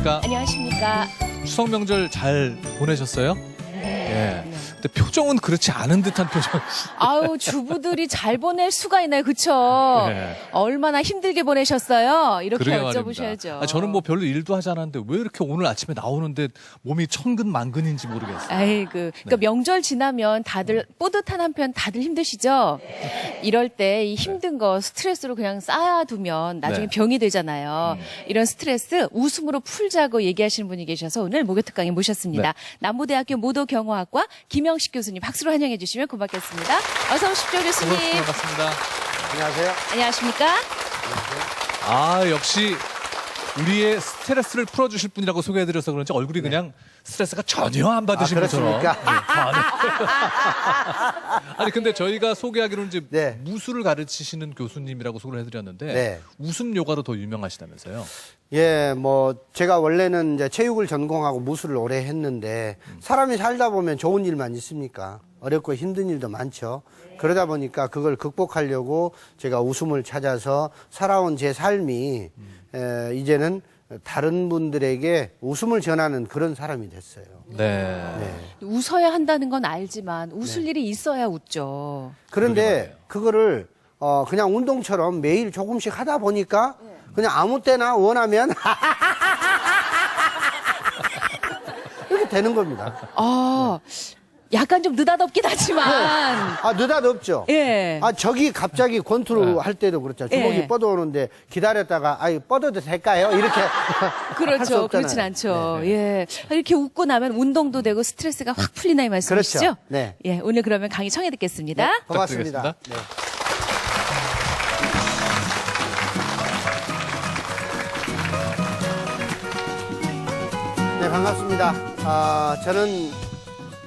안녕하십니까. 안녕하십니까. 추석 명절 잘 보내셨어요? 예. 근데 표정은 그렇지 않은 듯한 표정. 아우, 주부들이 잘 보낼 수가 있나요? 그쵸? 네. 얼마나 힘들게 보내셨어요? 이렇게 그러게 여쭤보셔야죠. 말입니다. 저는 뭐 별로 일도 하지 않았는데 왜 이렇게 오늘 아침에 나오는데 몸이 천근만근인지 모르겠어요. 그러니까 명절 지나면 다들 뿌듯한 한편 다들 힘드시죠? 이럴 때 이 힘든 거 스트레스로 그냥 쌓아두면 나중에 네. 병이 되잖아요. 이런 스트레스 웃음으로 풀자고 얘기하시는 분이 계셔서 오늘 목요특강에 모셨습니다. 네. 남부대학교 모도경호학과 김영식 교수님 박수로 환영해 주시면 고맙겠습니다. 어서 오십시오, 교수님. 반갑습니다. 안녕하세요. 안녕하십니까? 아, 역시 우리의 스트레스를 풀어주실 분이라고 소개해드려서 그런지 얼굴이 그냥 스트레스가 전혀 안 받으신 것처럼. 그렇습니까? 아니 근데 저희가 소개하기로는 이제 네. 무술을 가르치시는 교수님이라고 소개를 해드렸는데 네. 웃음 요가로 더 유명하시다면서요? 예, 뭐 제가 원래는 이제 체육을 전공하고 무술을 오래 했는데 사람이 살다 보면 좋은 일만 있습니까? 어렵고 힘든 일도 많죠. 그러다 보니까 그걸 극복하려고 제가 웃음을 찾아서 살아온 제 삶이 이제는 다른 분들에게 웃음을 전하는 그런 사람이 됐어요. 네. 웃어야 한다는 건 알지만 웃을 일이 있어야 웃죠. 그런데 그거를 그냥 운동처럼 매일 조금씩 하다 보니까 그냥 아무 때나 원하면 이렇게 되는 겁니다. 약간 좀 느닷없긴 하지만. 아, 느닷없죠? 예. 아, 저기 갑자기 권투를 할 때도 그렇죠. 주먹이 예. 뻗어오는데 기다렸다가, 뻗어도 될까요? 이렇게. 할수 그렇죠. 없잖아요. 그렇진 않죠. 예. 이렇게 웃고 나면 운동도 되고 스트레스가 확 풀리나 이 말씀이시죠? 그렇죠. 네. 예. 오늘 그러면 강의 청해 듣겠습니다. 고맙습니다. 부탁드리겠습니다. 네. 네, 반갑습니다. 저는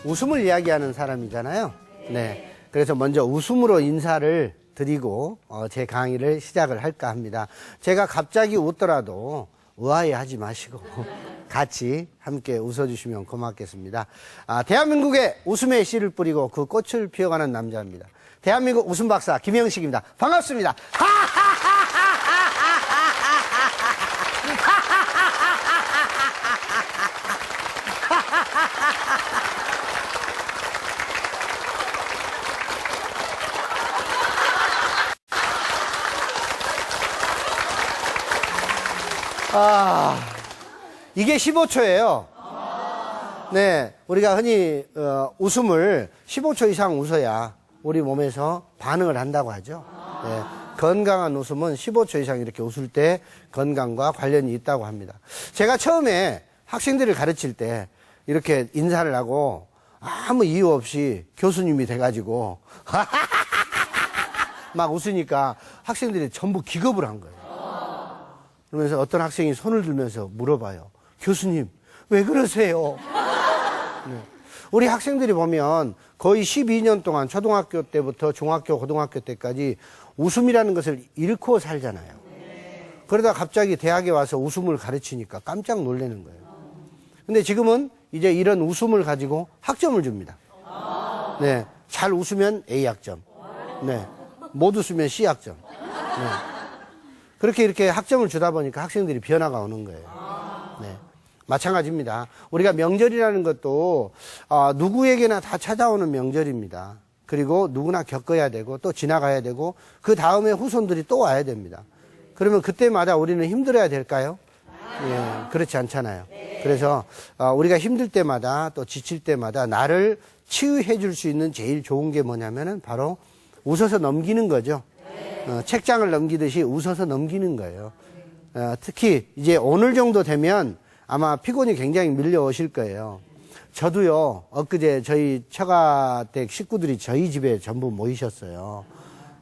웃음을 이야기하는 사람이잖아요. 네. 그래서 먼저 웃음으로 인사를 드리고 제 강의를 시작을 할까 합니다. 제가 갑자기 웃더라도 의아해하지 마시고 같이 함께 웃어주시면 고맙겠습니다. 대한민국의 웃음의 씨를 뿌리고 그 꽃을 피워가는 남자입니다. 대한민국 웃음 박사 김영식입니다. 반갑습니다. 이게 15초예요. 네, 우리가 흔히 웃음을 15초 이상 웃어야 우리 몸에서 반응을 한다고 하죠. 네, 건강한 웃음은 15초 이상 이렇게 웃을 때 건강과 관련이 있다고 합니다. 제가 처음에 학생들을 가르칠 때 이렇게 인사를 하고 아무 이유 없이 교수님이 돼가지고 막 웃으니까 학생들이 전부 기겁을 한 거예요. 그러면서 어떤 학생이 손을 들면서 물어봐요. 교수님, 왜 그러세요? 네. 우리 학생들이 보면 거의 12년 동안 초등학교 때부터 중학교, 고등학교 때까지 웃음이라는 것을 잃고 살잖아요. 그러다 갑자기 대학에 와서 웃음을 가르치니까 깜짝 놀라는 거예요. 근데 지금은 이제 이런 웃음을 가지고 학점을 줍니다. 네. 잘 웃으면 A학점. 네. 못 웃으면 C학점. 네. 그렇게 이렇게 학점을 주다 보니까 학생들이 변화가 오는 거예요. 네. 마찬가지입니다. 우리가 명절이라는 것도 누구에게나 다 찾아오는 명절입니다. 그리고 누구나 겪어야 되고 또 지나가야 되고 그 다음에 후손들이 또 와야 됩니다. 그러면 그때마다 우리는 힘들어야 될까요? 예, 그렇지 않잖아요. 그래서 우리가 힘들 때마다 또 지칠 때마다 나를 치유해 줄 수 있는 제일 좋은 게 뭐냐면은 바로 웃어서 넘기는 거죠. 책장을 넘기듯이 웃어서 넘기는 거예요. 특히 이제 오늘 정도 되면 아마 피곤이 굉장히 밀려오실 거예요. 저도요, 엊그제 저희 처가댁 식구들이 저희 집에 전부 모이셨어요.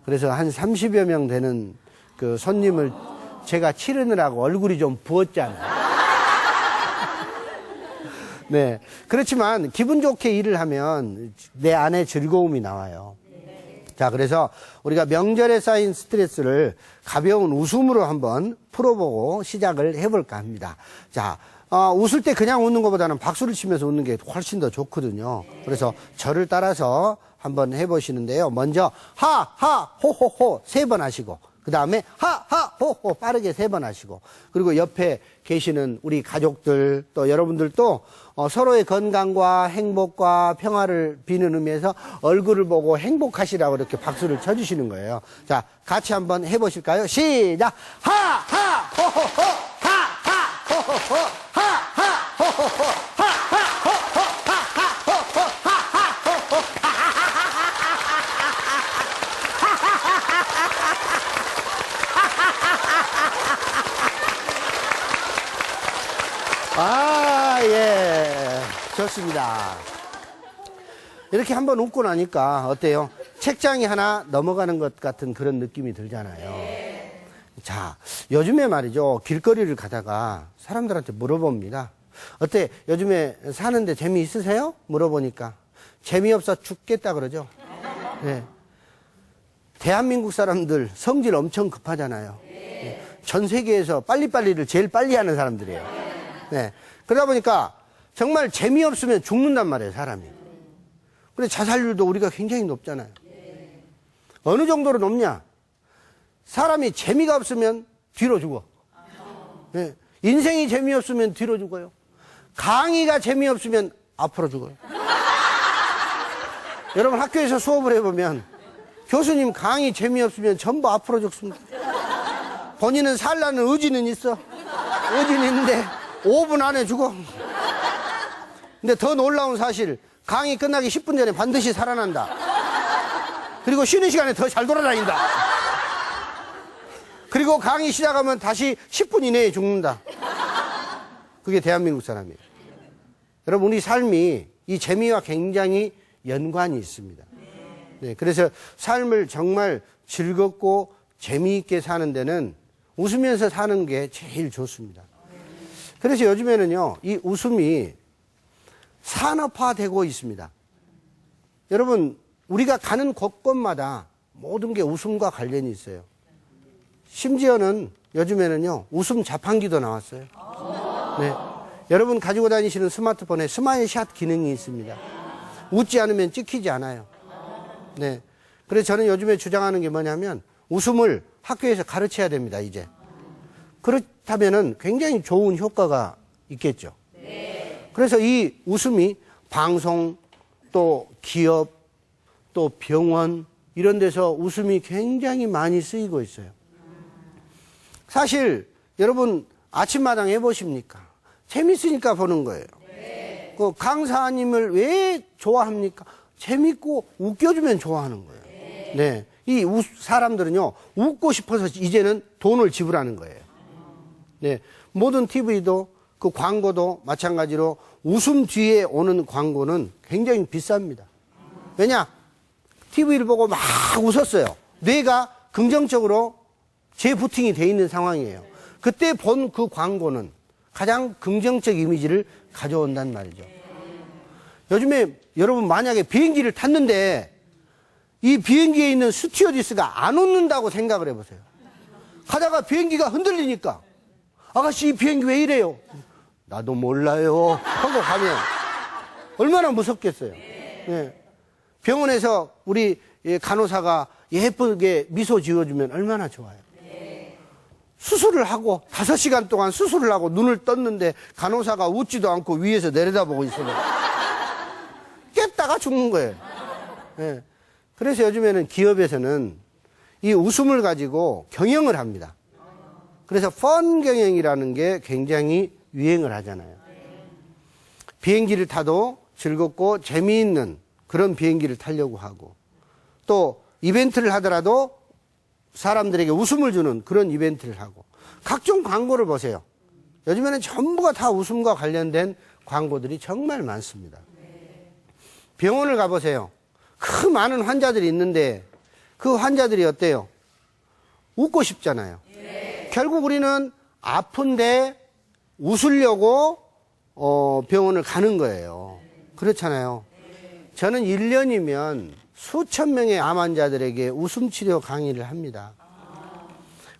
그래서 한 30여 명 되는 그 손님을 제가 치르느라고 얼굴이 좀 부었잖아요. 네. 그렇지만 기분 좋게 일을 하면 내 안에 즐거움이 나와요. 자, 그래서 우리가 명절에 쌓인 스트레스를 가벼운 웃음으로 한번 풀어보고 시작을 해볼까 합니다. 자, 웃을 때 그냥 웃는 것보다는 박수를 치면서 웃는 게 훨씬 더 좋거든요. 그래서 저를 따라서 한번 해보시는데요. 먼저 하, 하, 호호호 3번 하시고 그 다음에 하하호호 빠르게 3번 하시고, 그리고 옆에 계시는 우리 가족들 또 여러분들도 서로의 건강과 행복과 평화를 비는 의미에서 얼굴을 보고 행복하시라고 이렇게 박수를 쳐주시는 거예요. 자, 같이 한번 해보실까요? 시작! 하하호호호 하하호호호 하하호호호 아, 예. 좋습니다. 이렇게 한번 웃고 나니까 어때요? 책장이 하나 넘어가는 것 같은 그런 느낌이 들잖아요. 자, 요즘에 말이죠. 길거리를 가다가 사람들한테 물어봅니다. 어때? 요즘에 사는데 재미있으세요? 물어보니까 재미없어 죽겠다 그러죠. 네. 대한민국 사람들 성질 엄청 급하잖아요. 전 세계에서 빨리빨리를 제일 빨리 하는 사람들이에요. 네. 그러다 보니까 정말 재미없으면 죽는단 말이에요, 사람이. 근데 자살률도 우리가 굉장히 높잖아요. 어느 정도로 높냐? 사람이 재미가 없으면 뒤로 죽어. 네. 인생이 재미없으면 뒤로 죽어요. 강의가 재미없으면 앞으로 죽어요. 여러분 학교에서 수업을 해보면 교수님 강의 재미없으면 전부 앞으로 죽습니다. 본인은 살라는 의지는 있어. 의지는 있는데 5분 안에 죽어. 근데 더 놀라운 사실, 강의 끝나기 10분 전에 반드시 살아난다. 그리고 쉬는 시간에 더 잘 돌아다닌다. 그리고 강의 시작하면 다시 10분 이내에 죽는다. 그게 대한민국 사람이에요. 여러분, 우리 삶이 이 재미와 굉장히 연관이 있습니다. 네, 그래서 삶을 정말 즐겁고 재미있게 사는 데는 웃으면서 사는 게 제일 좋습니다. 그래서 요즘에는요, 이 웃음이 산업화되고 있습니다. 여러분, 우리가 가는 곳곳마다 모든 게 웃음과 관련이 있어요. 심지어는 요즘에는요, 웃음 자판기도 나왔어요. 네. 여러분 가지고 다니시는 스마트폰에 스마일샷 기능이 있습니다. 웃지 않으면 찍히지 않아요. 네. 그래서 저는 요즘에 주장하는 게 뭐냐면, 웃음을 학교에서 가르쳐야 됩니다, 이제. 그렇다면은 굉장히 좋은 효과가 있겠죠. 그래서 이 웃음이 방송, 또 기업, 또 병원, 이런 데서 웃음이 굉장히 많이 쓰이고 있어요. 사실 여러분 아침마당 해보십니까? 재밌으니까 보는 거예요. 그 강사님을 왜 좋아합니까? 재밌고 웃겨주면 좋아하는 거예요. 네. 이 사람들은요, 웃고 싶어서 이제는 돈을 지불하는 거예요. 네. 모든 TV도 그 광고도 마찬가지로 웃음 뒤에 오는 광고는 굉장히 비쌉니다. 왜냐? TV를 보고 막 웃었어요. 뇌가 긍정적으로 재부팅이 돼 있는 상황이에요. 그때 본 그 광고는 가장 긍정적 이미지를 가져온단 말이죠. 요즘에 여러분 만약에 비행기를 탔는데 이 비행기에 있는 스튜어디스가 안 웃는다고 생각을 해보세요. 가다가 비행기가 흔들리니까 아가씨 이 비행기 왜 이래요? 나도 몰라요 하고 가면 얼마나 무섭겠어요. 네. 병원에서 우리 간호사가 예쁘게 미소 지어주면 얼마나 좋아요. 수술을 하고 5시간 동안 수술을 하고 눈을 떴는데 간호사가 웃지도 않고 위에서 내려다보고 있으면 깼다가 죽는 거예요. 네. 그래서 요즘에는 기업에서는 이 웃음을 가지고 경영을 합니다. 그래서 펀 경영이라는 게 굉장히 유행을 하잖아요. 비행기를 타도 즐겁고 재미있는 그런 비행기를 타려고 하고, 또 이벤트를 하더라도 사람들에게 웃음을 주는 그런 이벤트를 하고, 각종 광고를 보세요. 요즘에는 전부가 다 웃음과 관련된 광고들이 정말 많습니다. 병원을 가보세요. 그 많은 환자들이 있는데 그 환자들이 어때요? 웃고 싶잖아요. 결국 우리는 아픈데 웃으려고 병원을 가는 거예요. 그렇잖아요. 저는 1년이면 수천 명의 암 환자들에게 웃음 치료 강의를 합니다.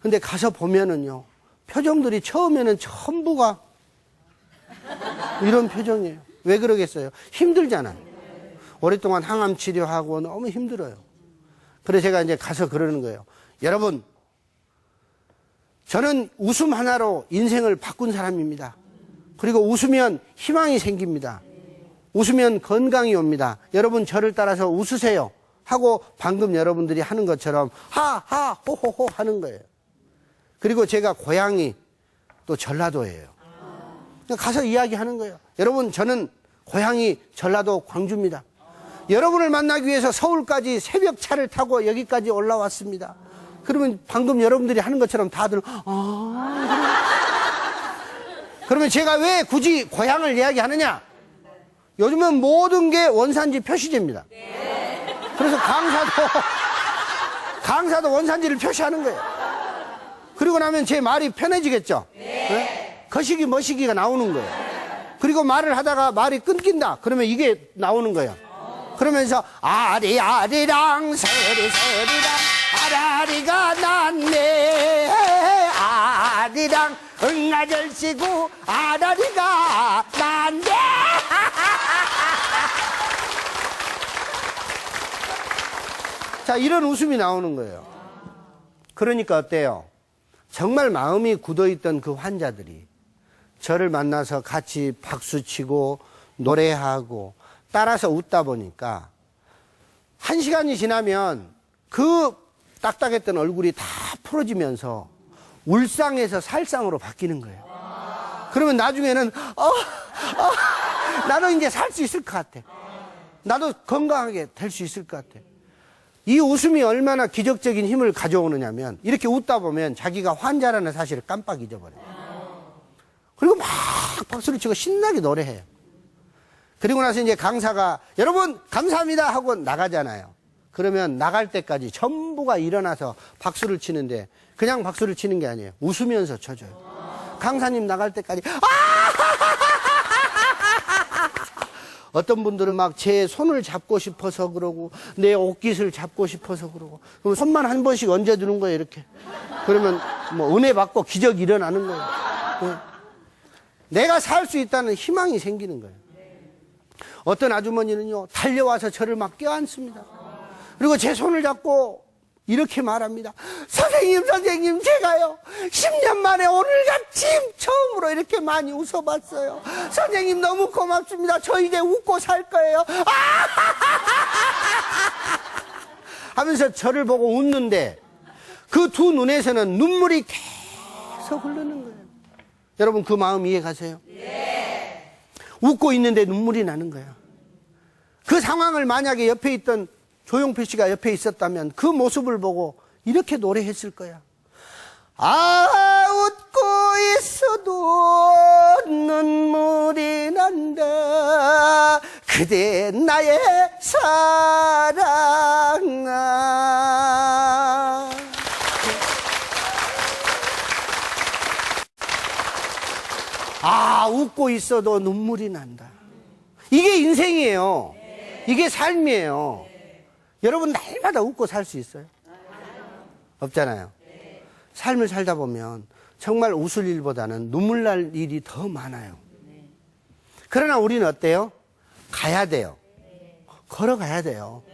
근데 가서 보면은요, 표정들이 처음에는 전부가 이런 표정이에요. 왜 그러겠어요? 힘들잖아요. 오랫동안 항암 치료하고 너무 힘들어요. 그래서 제가 이제 가서 그러는 거예요. 여러분, 저는 웃음 하나로 인생을 바꾼 사람입니다. 그리고 웃으면 희망이 생깁니다. 웃으면 건강이 옵니다. 여러분 저를 따라서 웃으세요 하고 방금 여러분들이 하는 것처럼 하하 호호호 하는 거예요. 그리고 제가 고향이 또 전라도예요. 가서 이야기하는 거예요. 여러분 저는 고향이 전라도 광주입니다. 여러분을 만나기 위해서 서울까지 새벽 차를 타고 여기까지 올라왔습니다. 그러면 방금 여러분들이 하는 것처럼 다들 그러면 제가 왜 굳이 고향을 이야기하느냐? 요즘은 모든 게 원산지 표시제입니다. 그래서 강사도 원산지를 표시하는 거예요. 그리고 나면 제 말이 편해지겠죠? 네? 거시기 머시기가 나오는 거예요. 그리고 말을 하다가 말이 끊긴다. 그러면 이게 나오는 거예요. 그러면서 아리아리랑 서리서리랑 아라리가 났네. 아리랑 응아절씨고 아라리가 났네. 자, 이런 웃음이 나오는 거예요. 그러니까 어때요? 정말 마음이 굳어있던 그 환자들이 저를 만나서 같이 박수치고 노래하고 따라서 웃다 보니까 1시간이 지나면 그 딱딱했던 얼굴이 다 풀어지면서 울상에서 살상으로 바뀌는 거예요. 그러면 나중에는 나도 이제 살 수 있을 것 같아. 나도 건강하게 될 수 있을 것 같아. 이 웃음이 얼마나 기적적인 힘을 가져오느냐면 이렇게 웃다 보면 자기가 환자라는 사실을 깜빡 잊어버려요. 그리고 막 박수를 치고 신나게 노래해요. 그리고 나서 이제 강사가 여러분 감사합니다 하고 나가잖아요. 그러면 나갈 때까지 전부가 일어나서 박수를 치는데 그냥 박수를 치는 게 아니에요. 웃으면서 쳐줘요. 강사님 나갈 때까지 어떤 분들은 막 제 손을 잡고 싶어서 그러고 내 옷깃을 잡고 싶어서 그러고 그럼 손만 한 번씩 얹어주는 거예요. 이렇게. 그러면 뭐 은혜 받고 기적이 일어나는 거예요. 내가 살 수 있다는 희망이 생기는 거예요. 어떤 아주머니는요 달려와서 저를 막 껴안습니다. 그리고 제 손을 잡고 이렇게 말합니다. 선생님 제가요 10년 만에 오늘같이 처음으로 이렇게 많이 웃어봤어요. 선생님 너무 고맙습니다. 저 이제 웃고 살 거예요. 하면서 저를 보고 웃는데 그 두 눈에서는 눈물이 계속 흐르는 거예요. 여러분 그 마음 이해 가세요? 네. 웃고 있는데 눈물이 나는 거예요. 그 상황을 만약에 옆에 있던 조용필 씨가 옆에 있었다면 그 모습을 보고 이렇게 노래했을 거야. 웃고 있어도 눈물이 난다. 그대 나의 사랑아. 웃고 있어도 눈물이 난다. 이게 인생이에요. 이게 삶이에요. 여러분 날마다 웃고 살 수 있어요? 없잖아요. 삶을 살다 보면 정말 웃을 일보다는 눈물 날 일이 더 많아요. 그러나 우리는 어때요? 가야 돼요. 걸어가야 돼요.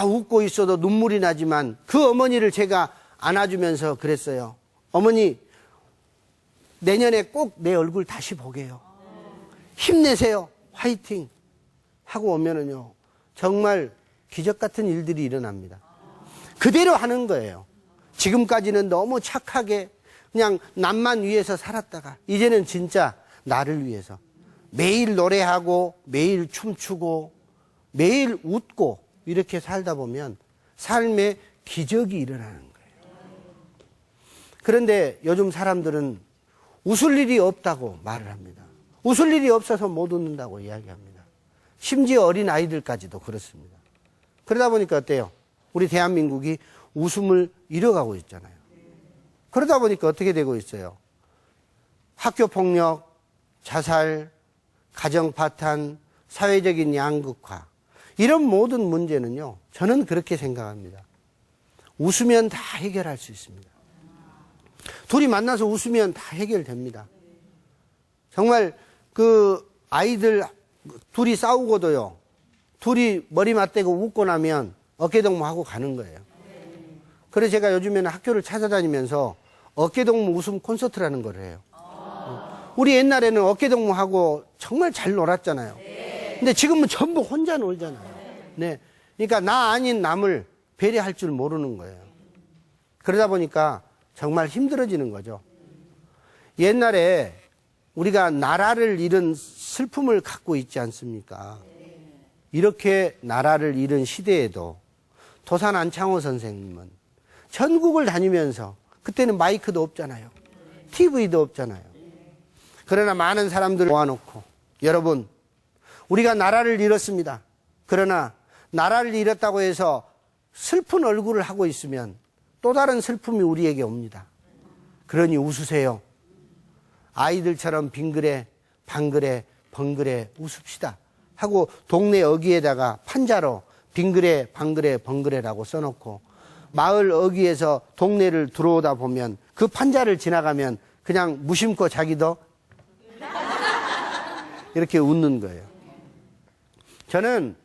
웃고 있어도 눈물이 나지만 그 어머니를 제가 안아주면서 그랬어요. 어머니 내년에 꼭 내 얼굴 다시 보게요. 힘내세요. 화이팅 하고 오면은요 정말 기적 같은 일들이 일어납니다. 그대로 하는 거예요. 지금까지는 너무 착하게 그냥 남만 위해서 살았다가 이제는 진짜 나를 위해서 매일 노래하고 매일 춤추고 매일 웃고 이렇게 살다 보면 삶에 기적이 일어나는 거예요. 그런데 요즘 사람들은 웃을 일이 없다고 말을 합니다. 웃을 일이 없어서 못 웃는다고 이야기합니다. 심지어 어린 아이들까지도 그렇습니다. 그러다 보니까 어때요? 우리 대한민국이 웃음을 잃어가고 있잖아요. 그러다 보니까 어떻게 되고 있어요? 학교폭력, 자살, 가정파탄, 사회적인 양극화 이런 모든 문제는요 저는 그렇게 생각합니다. 웃으면 다 해결할 수 있습니다. 둘이 만나서 웃으면 다 해결됩니다. 정말 그 아이들 둘이 싸우고도요 둘이 머리 맞대고 웃고 나면 어깨동무하고 가는 거예요. 그래서 제가 요즘에는 학교를 찾아다니면서 어깨동무 웃음 콘서트라는 걸 해요. 우리 옛날에는 어깨동무하고 정말 잘 놀았잖아요. 근데 지금은 전부 혼자 놀잖아요. 네. 그러니까 나 아닌 남을 배려할 줄 모르는 거예요. 그러다 보니까 정말 힘들어지는 거죠. 옛날에 우리가 나라를 잃은 슬픔을 갖고 있지 않습니까? 이렇게 나라를 잃은 시대에도 도산 안창호 선생님은 전국을 다니면서, 그때는 마이크도 없잖아요. TV도 없잖아요. 그러나 많은 사람들을 모아놓고, 여러분, 우리가 나라를 잃었습니다. 그러나 나라를 잃었다고 해서 슬픈 얼굴을 하고 있으면 또 다른 슬픔이 우리에게 옵니다. 그러니 웃으세요. 아이들처럼 빙그레 방그레 벙그레 웃읍시다 하고 동네 어귀에다가 판자로 빙그레 방그레 벙그레라고 써놓고, 마을 어귀에서 동네를 들어오다 보면 그 판자를 지나가면 그냥 무심코 자기도 이렇게 웃는 거예요. 저는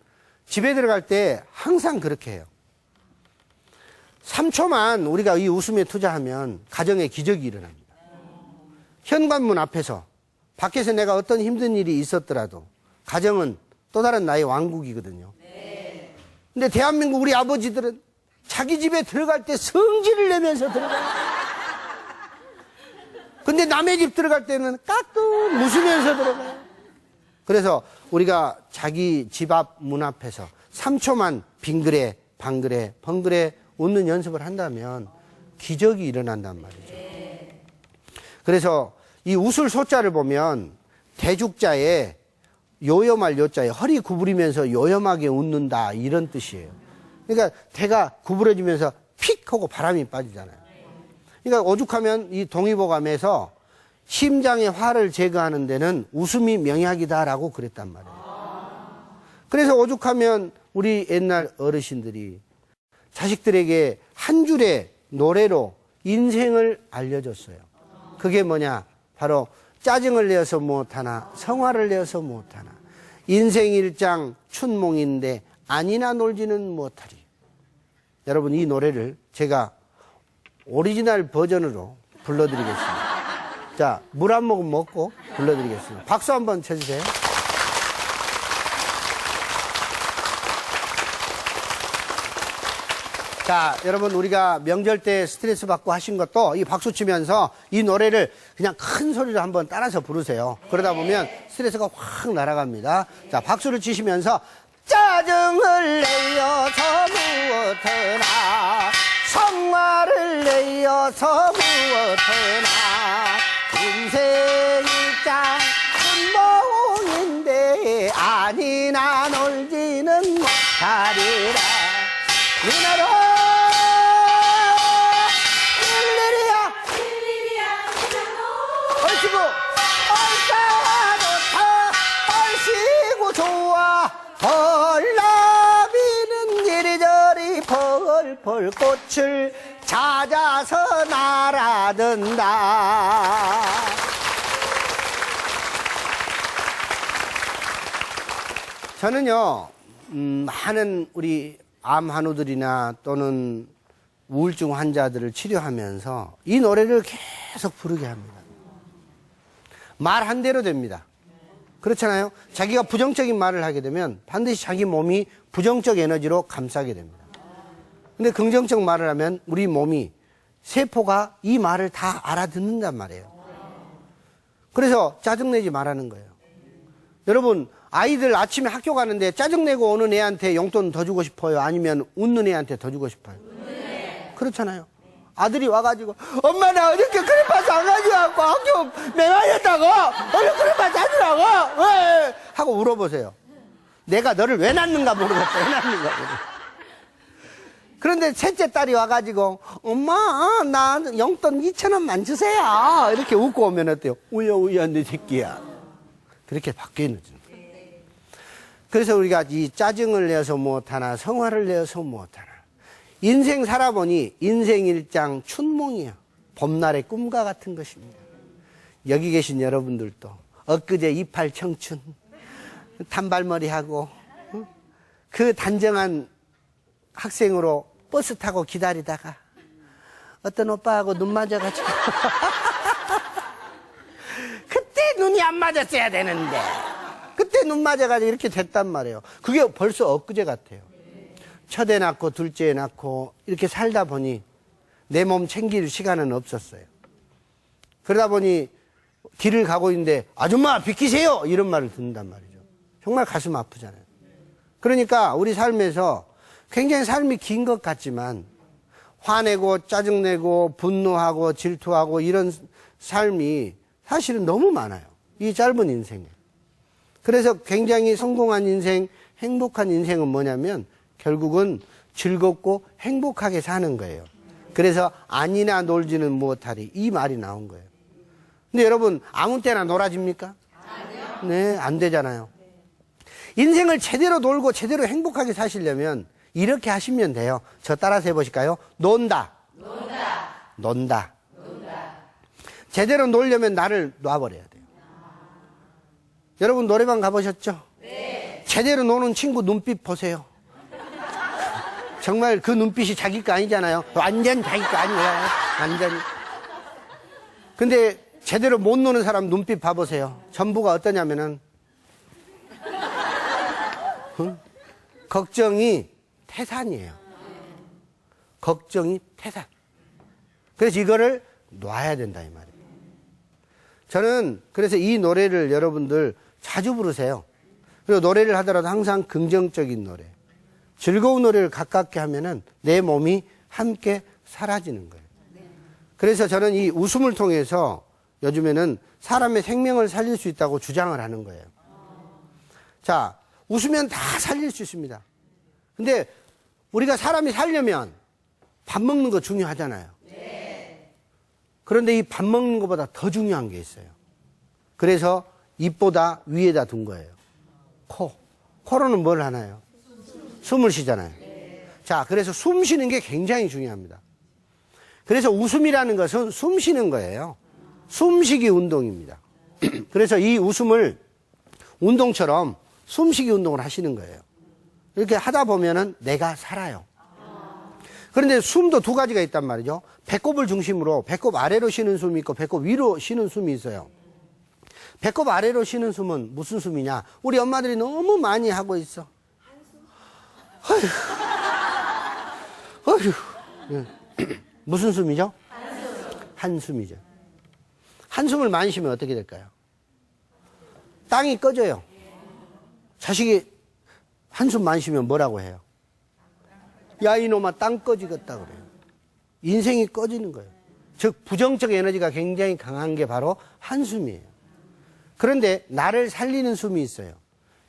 집에 들어갈 때 항상 그렇게 해요. 3초만 우리가 이 웃음에 투자하면 가정에 기적이 일어납니다. 현관문 앞에서, 밖에서 내가 어떤 힘든 일이 있었더라도 가정은 또 다른 나의 왕국이거든요. 근데 대한민국 우리 아버지들은 자기 집에 들어갈 때 성질을 내면서 들어가요. 근데 남의 집 들어갈 때는 까꿍 웃으면서 들어가요. 그래서 우리가 자기 집 앞 문 앞에서 3초만 빙그레 방그레 벙그레 웃는 연습을 한다면 기적이 일어난단 말이죠. 그래서 이 웃을 소자를 보면 대죽자에 요염할 요자에 허리 구부리면서 요염하게 웃는다, 이런 뜻이에요. 그러니까 대가 구부러지면서 픽 하고 바람이 빠지잖아요. 그러니까 오죽하면 이 동의보감에서 심장의 화를 제거하는 데는 웃음이 명약이다라고 그랬단 말이에요. 그래서 오죽하면 우리 옛날 어르신들이 자식들에게 한 줄의 노래로 인생을 알려줬어요. 그게 뭐냐? 바로 짜증을 내어서 못하나 성화를 내어서 못하나 인생 일장 춘몽인데 아니나 놀지는 못하리. 여러분, 이 노래를 제가 오리지널 버전으로 불러드리겠습니다. 자, 물 한 모금 먹고 불러드리겠습니다. 박수 한번 쳐주세요. 자, 여러분, 우리가 명절 때 스트레스 받고 하신 것도 이 박수 치면서 이 노래를 그냥 큰 소리로 한번 따라서 부르세요. 그러다 보면 스트레스가 확 날아갑니다. 자, 박수를 치시면서 짜증을 내어서 무엇하나 성화를 내어서 무엇하나 인생이 짝순봉인데 아니나 놀지는 못하리라. 누나로 얼씨구 얼싸 좋다 얼씨구 좋아 벌나비는 이리저리 펄펄 꽃을 찾아서 날아든다. 저는요 많은 우리 암 환우들이나 또는 우울증 환자들을 치료하면서 이 노래를 계속 부르게 합니다. 말 한 대로 됩니다. 그렇잖아요. 자기가 부정적인 말을 하게 되면 반드시 자기 몸이 부정적 에너지로 감싸게 됩니다. 근데 긍정적 말을 하면 우리 몸이, 세포가 이 말을 다 알아듣는단 말이에요. 그래서 짜증내지 말라는 거예요. 여러분, 아이들 아침에 학교 가는데 짜증내고 오는 애한테 용돈 더 주고 싶어요? 아니면 웃는 애한테 더 주고 싶어요? 그렇잖아요. 아들이 와가지고 엄마 나 어저께 크림파스 안 가져갖고 학교 맹활렸다고 얼른 크림파스 사주라고 왜? 하고 울어보세요. 내가 너를 왜 낳는가 모르겠다. 왜 낳는가 모르겠다. 그런데 셋째 딸이 와가지고 엄마 나 용돈 2,000원만 주세요 이렇게 웃고 오면 어때요? 우여 내 새끼야. 그렇게 바뀌는 거죠. 그래서 우리가 이 짜증을 내어서 못하나 성화를 내어서 못하나 인생 살아보니 인생 일장 춘몽이요. 봄날의 꿈과 같은 것입니다. 여기 계신 여러분들도 엊그제 이팔 청춘 단발머리하고 그 단정한 학생으로 버스 타고 기다리다가 어떤 오빠하고 눈 맞아가지고. 그때 눈이 안 맞았어야 되는데. 그때 눈 맞아가지고 이렇게 됐단 말이에요. 그게 벌써 엊그제 같아요. 첫애 낳고 둘째 낳고 이렇게 살다 보니 내 몸 챙길 시간은 없었어요. 그러다 보니 길을 가고 있는데 아줌마 비키세요 이런 말을 듣는단 말이죠. 정말 가슴 아프잖아요. 그러니까 우리 삶에서 굉장히 삶이 긴 것 같지만 화내고 짜증내고 분노하고 질투하고 이런 삶이 사실은 너무 많아요. 이 짧은 인생에. 그래서 굉장히 성공한 인생, 행복한 인생은 뭐냐면 결국은 즐겁고 행복하게 사는 거예요. 그래서 아니나 놀지는 무엇하리 이 말이 나온 거예요. 근데 여러분 아무 때나 놀아집니까? 아니요. 네, 안 되잖아요. 인생을 제대로 놀고 제대로 행복하게 사시려면 이렇게 하시면 돼요. 저 따라서 해보실까요? 논다. 논다. 제대로 놀려면 나를 놔버려야 돼요. 여러분 노래방 가보셨죠? 네. 제대로 노는 친구 눈빛 보세요. 정말 그 눈빛이 자기 거 아니잖아요. 완전 자기 거 아니에요. 완전. 근데 제대로 못 노는 사람 눈빛 봐보세요. 전부가 어떠냐면은 응? 걱정이 태산이에요. 걱정이 태산. 그래서 이거를 놔야 된다 이 말이에요. 저는 그래서 이 노래를 여러분들 자주 부르세요. 그리고 노래를 하더라도 항상 긍정적인 노래, 즐거운 노래를 가깝게 하면은 내 몸이 함께 사라지는 거예요. 그래서 저는 이 웃음을 통해서 요즘에는 사람의 생명을 살릴 수 있다고 주장을 하는 거예요. 자, 웃으면 다 살릴 수 있습니다. 근데 우리가 사람이 살려면 밥 먹는 거 중요하잖아요. 그런데 이 밥 먹는 것보다 더 중요한 게 있어요. 그래서 입보다 위에다 둔 거예요. 코. 코로는 뭘 하나요? 숨을 쉬잖아요. 자, 그래서 숨 쉬는 게 굉장히 중요합니다. 그래서 웃음이라는 것은 숨 쉬는 거예요. 숨쉬기 운동입니다. 그래서 이 웃음을 운동처럼 숨쉬기 운동을 하시는 거예요. 이렇게 하다 보면은 내가 살아요. 그런데 숨도 두 가지가 있단 말이죠. 배꼽을 중심으로 배꼽 아래로 쉬는 숨이 있고 배꼽 위로 쉬는 숨이 있어요. 배꼽 아래로 쉬는 숨은 무슨 숨이냐? 우리 엄마들이 너무 많이 하고 있어. 어휴. 무슨 숨이죠? 한숨이죠. 한숨을 많이 쉬면 어떻게 될까요? 땅이 꺼져요. 자식이 한숨 많이 쉬면 뭐라고 해요? 야 이놈아 땅 꺼지겠다 그래요. 인생이 꺼지는 거예요. 즉 부정적 에너지가 굉장히 강한 게 바로 한숨이에요. 그런데 나를 살리는 숨이 있어요.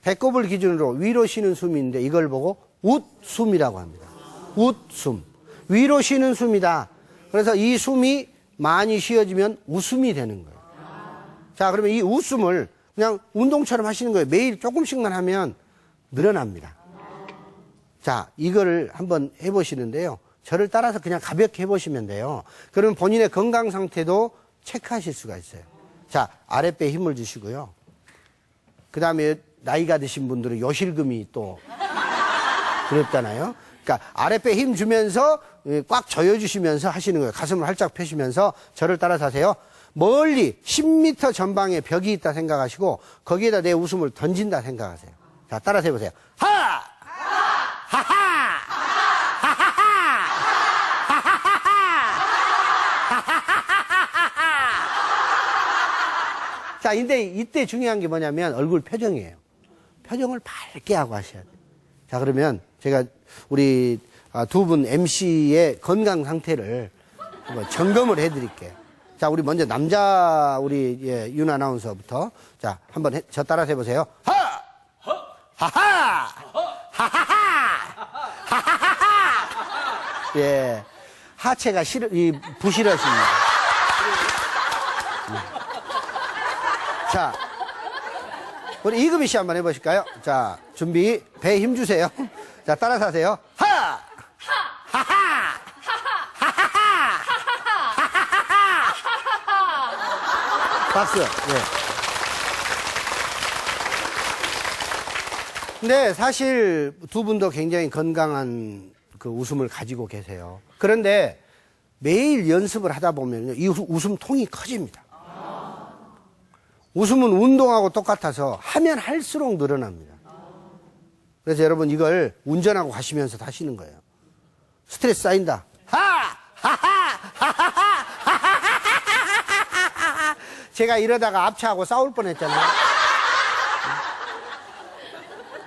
배꼽을 기준으로 위로 쉬는 숨이 있는데 이걸 보고 웃숨이라고 합니다. 웃숨. 위로 쉬는 숨이다. 그래서 이 숨이 많이 쉬어지면 웃음이 되는 거예요. 자, 그러면 이 웃음을 그냥 운동처럼 하시는 거예요. 매일 조금씩만 하면 늘어납니다. 자, 이거를 한번 해보시는데요. 저를 따라서 그냥 가볍게 해보시면 돼요. 그러면 본인의 건강 상태도 체크하실 수가 있어요. 자, 아랫배에 힘을 주시고요. 그 다음에 나이가 드신 분들은 요실금이 또 그렇잖아요. 그러니까 아랫배에 힘 주면서 꽉 조여주시면서 하시는 거예요. 가슴을 활짝 펴시면서 저를 따라서 하세요. 멀리 10m 전방에 벽이 있다 생각하시고 거기에다 내 웃음을 던진다 생각하세요. 자, 따라서 해보세요. 하! 하하! 자, 근데 이때 중요한 게 뭐냐면 얼굴 표정이에요. 표정을 밝게 하고 하셔야 돼요. 자, 그러면 제가 우리 두 분 MC의 건강 상태를 한번 점검을 해드릴게요. 자, 우리 먼저 남자 우리 윤 아나운서부터 자, 한번 저 따라서 해보세요. 하! 하하! 하하하! 하하하! 예, 하체가 부실하십니다. 자, 우리 이금희 씨 한번 해보실까요? 자, 준비. 배에 힘 주세요. 자, 따라서 하세요. 하! 하하! 하하하! 박수. 예. 근데 사실 두 분도 굉장히 건강한 그 웃음을 가지고 계세요. 그런데 매일 연습을 하다 보면 이 웃음통이 커집니다. 웃음은 운동하고 똑같아서 하면 할수록 늘어납니다. 그래서 여러분 이걸 운전하고 가시면서 하시는 거예요. 스트레스 쌓인다. 제가 이러다가 앞차하고 싸울 뻔했잖아요.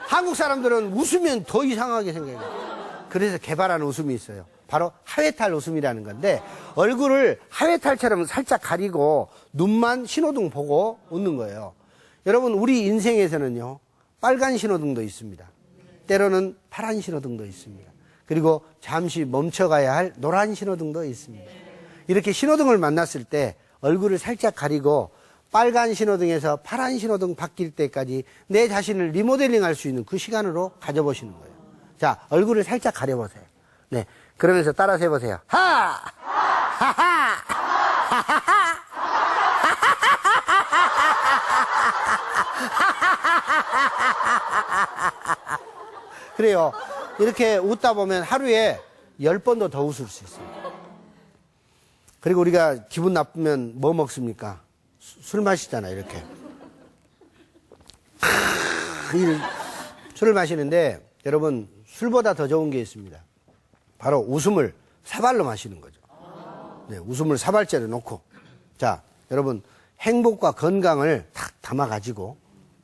한국 사람들은 웃으면 더 이상하게 생겨요. 그래서 개발한 웃음이 있어요. 바로 하회탈 웃음이라는 건데 얼굴을 하회탈처럼 살짝 가리고 눈만 신호등 보고 웃는 거예요. 여러분 우리 인생에서는요. 빨간 신호등도 있습니다. 때로는 파란 신호등도 있습니다. 그리고 잠시 멈춰가야 할 노란 신호등도 있습니다. 이렇게 신호등을 만났을 때 얼굴을 살짝 가리고 빨간 신호등에서 파란 신호등 바뀔 때까지 내 자신을 리모델링 할 수 있는 그 시간으로 가져보시는 거예요. 자, 얼굴을 살짝 가려보세요. 네. 그러면서 따라서 해보세요. 그래요. 이렇게 웃다 보면 하루에 10번도 더 웃을 수 있어요. 그리고 우리가 기분 나쁘면 뭐 먹습니까? 술 마시잖아요, 이렇게. 술을 마시는데 여러분 술보다 더 좋은 게 있습니다. 바로 웃음을 사발로 마시는 거죠. 네, 웃음을 사발째로 놓고 자, 여러분 행복과 건강을 탁 담아가지고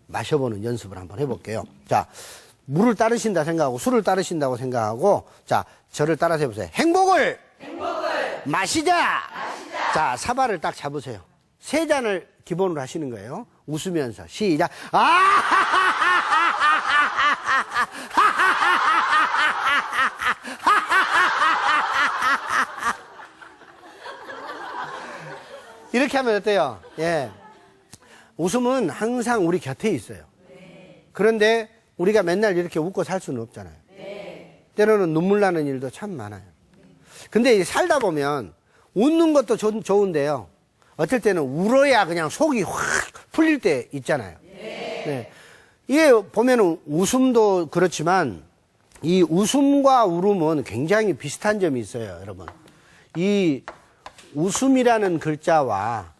마셔보는 연습을 한번 해볼게요. 자, 물을 따르신다 생각하고 술을 따르신다고 생각하고 자, 저를 따라서 해보세요. 행복을 마시자. 자, 사발을 딱 잡으세요. 3잔을 기본으로 하시는 거예요. 웃으면서 시작. 이렇게 하면 어때요? 예. 웃음은 항상 우리 곁에 있어요. 그런데 우리가 맨날 이렇게 웃고 살 수는 없잖아요. 때로는 눈물 나는 일도 참 많아요. 근데 살다 보면 웃는 것도 좋은데요. 어떨 때는 울어야 그냥 속이 확 풀릴 때 있잖아요. 네. 이게 보면은 웃음도 그렇지만 이 웃음과 울음은 굉장히 비슷한 점이 있어요, 여러분. 이 웃음이라는 글자와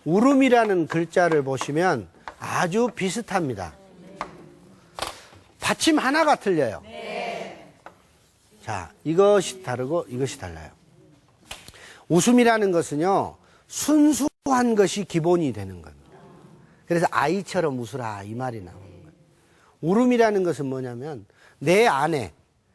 울음이라는 글자를 보시면 아주 비슷합니다. 받침 하나가 틀려요. 자, 이것이 다르고 이것이 달라요. 웃음이라는 것은요, 순수한 것이 기본이 되는 겁니다. 그래서 아이처럼 웃으라 이 말이 나오는 거예요. 울음이라는 것은 뭐냐면 내 안에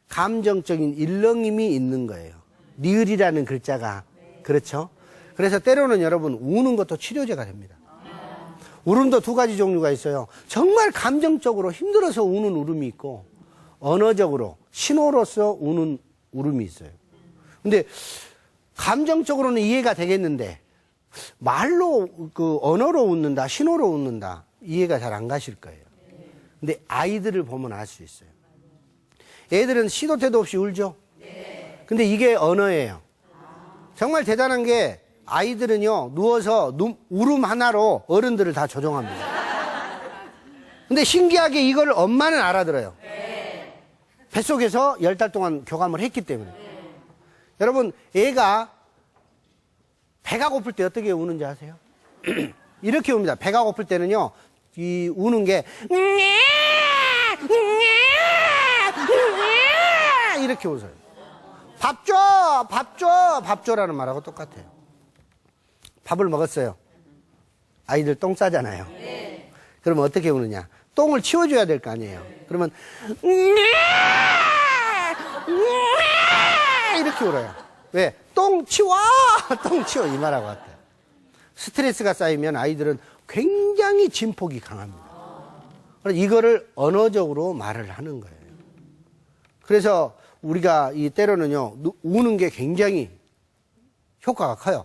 감정적인 일렁임이 있는 거예요. 리을이라는 글자가 그렇죠? 그래서 때로는 여러분 우는 것도 치료제가 됩니다. 울음도 2가지 종류가 있어요. 정말 감정적으로 힘들어서 우는 울음이 있고 언어적으로 신호로서 우는 울음이 있어요. 근데 감정적으로는 이해가 되겠는데 말로 그 언어로 웃는다, 신호로 웃는다 이해가 잘 안 가실 거예요. 근데 아이들을 보면 알 수 있어요. 애들은 시도 때도 없이 울죠. 근데 이게 언어예요. 정말 대단한 게 아이들은요 누워서 울음 하나로 어른들을 다 조종합니다. 근데 신기하게 이걸 엄마는 알아들어요. 뱃속에서 10달 동안 교감을 했기 때문에. 여러분 애가 배가 고플 때 어떻게 우는지 아세요? 이렇게 웁니다. 배가 고플 때는요 이 우는 게 이렇게 웃어요. 밥 줘! 밥 줘! 밥 줘라는 말하고 똑같아요. 밥을 먹었어요. 아이들 똥 싸잖아요. 그러면 어떻게 우느냐? 똥을 치워줘야 될 거 아니에요. 그러면 이렇게 울어요. 왜? 똥 치워! 똥 치워! 이 말하고 같아요. 스트레스가 쌓이면 아이들은 굉장히 진폭이 강합니다. 그래서 이거를 언어적으로 말을 하는 거예요. 그래서 우리가 이 때로는요, 우는 게 굉장히 효과가 커요.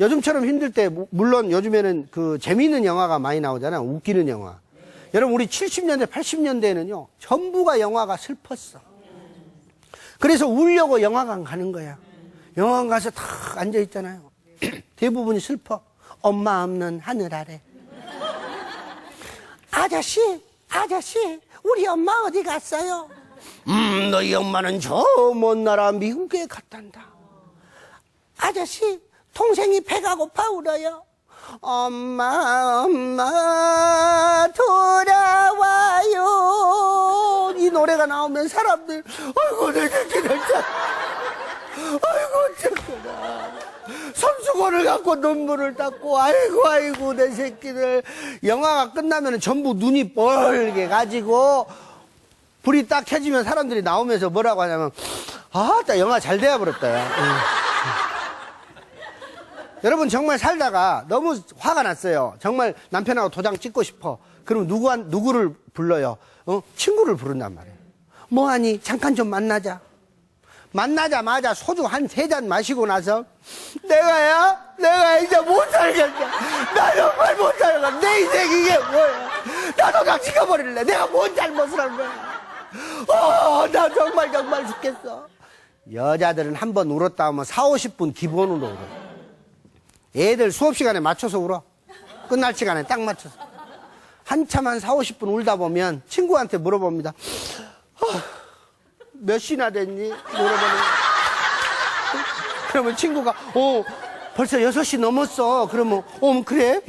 요즘처럼 힘들 때, 물론 요즘에는 그 재미있는 영화가 많이 나오잖아요. 웃기는 영화. 여러분, 우리 70년대, 80년대에는요, 전부가 영화가 슬펐어. 그래서 울려고 영화관 가는 거야. 영화관 가서 탁 앉아있잖아요. 대부분이 슬퍼. 엄마 없는 하늘 아래. 아저씨, 우리 엄마 어디 갔어요? 너희 엄마는 저 먼 나라 미국에 갔단다. 아저씨, 동생이 배가 고파 울어요. 엄마, 엄마, 돌아와요. 이 노래가 나오면 사람들, 아이고, 내 새끼들 참. 아이고, 참구나. 손수건을 갖고 눈물을 닦고, 아이고, 내 새끼들. 영화가 끝나면 전부 눈이 뻘게 가지고, 불이 딱 켜지면 사람들이 나오면서 뭐라고 하냐면, 딱 영화 잘 돼야 버렸다. 야. 여러분, 정말 살다가 너무 화가 났어요. 정말 남편하고 도장 찍고 싶어. 그럼 누구를 불러요? 친구를 부른단 말이에요. 뭐하니? 잠깐 좀 만나자. 만나자마자 소주 한 3잔 마시고 나서, 내가 이제 못 살겠다. 나 정말 못 살겠다. 내 인생 이게 뭐야? 나 도장 찍어버릴래. 내가 뭔 잘못을 한 거야? 나 정말 죽겠어. 여자들은 한 번 울었다 하면 40-50분 기본으로 울어. 애들 수업 시간에 맞춰서 울어. 끝날 시간에 딱 맞춰서. 한참 한 40-50분 울다 보면 친구한테 물어봅니다. 몇 시나 됐니? 물어보면. 그러면 친구가, 벌써 6시 넘었어. 그러면, 그래?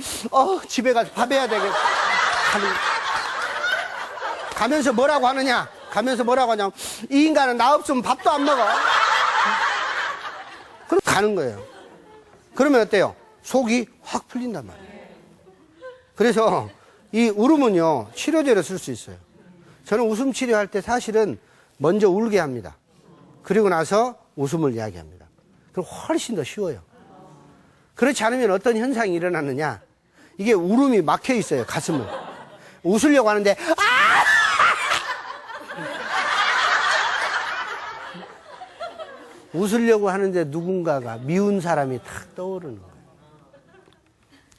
집에 가서 밥 해야 되겠다. 가면서 뭐라고 하느냐? 이 인간은 나 없으면 밥도 안 먹어. 그럼 가는 거예요. 그러면 어때요? 속이 확 풀린단 말이에요. 그래서 이 울음은요, 치료제로 쓸 수 있어요. 저는 웃음 치료할 때 사실은 먼저 울게 합니다. 그리고 나서 웃음을 이야기합니다. 그럼 훨씬 더 쉬워요. 그렇지 않으면 어떤 현상이 일어나느냐? 이게 울음이 막혀 있어요, 가슴을. 웃으려고 하는데, 웃으려고 하는데 누군가가 미운 사람이 탁 떠오르는 거예요.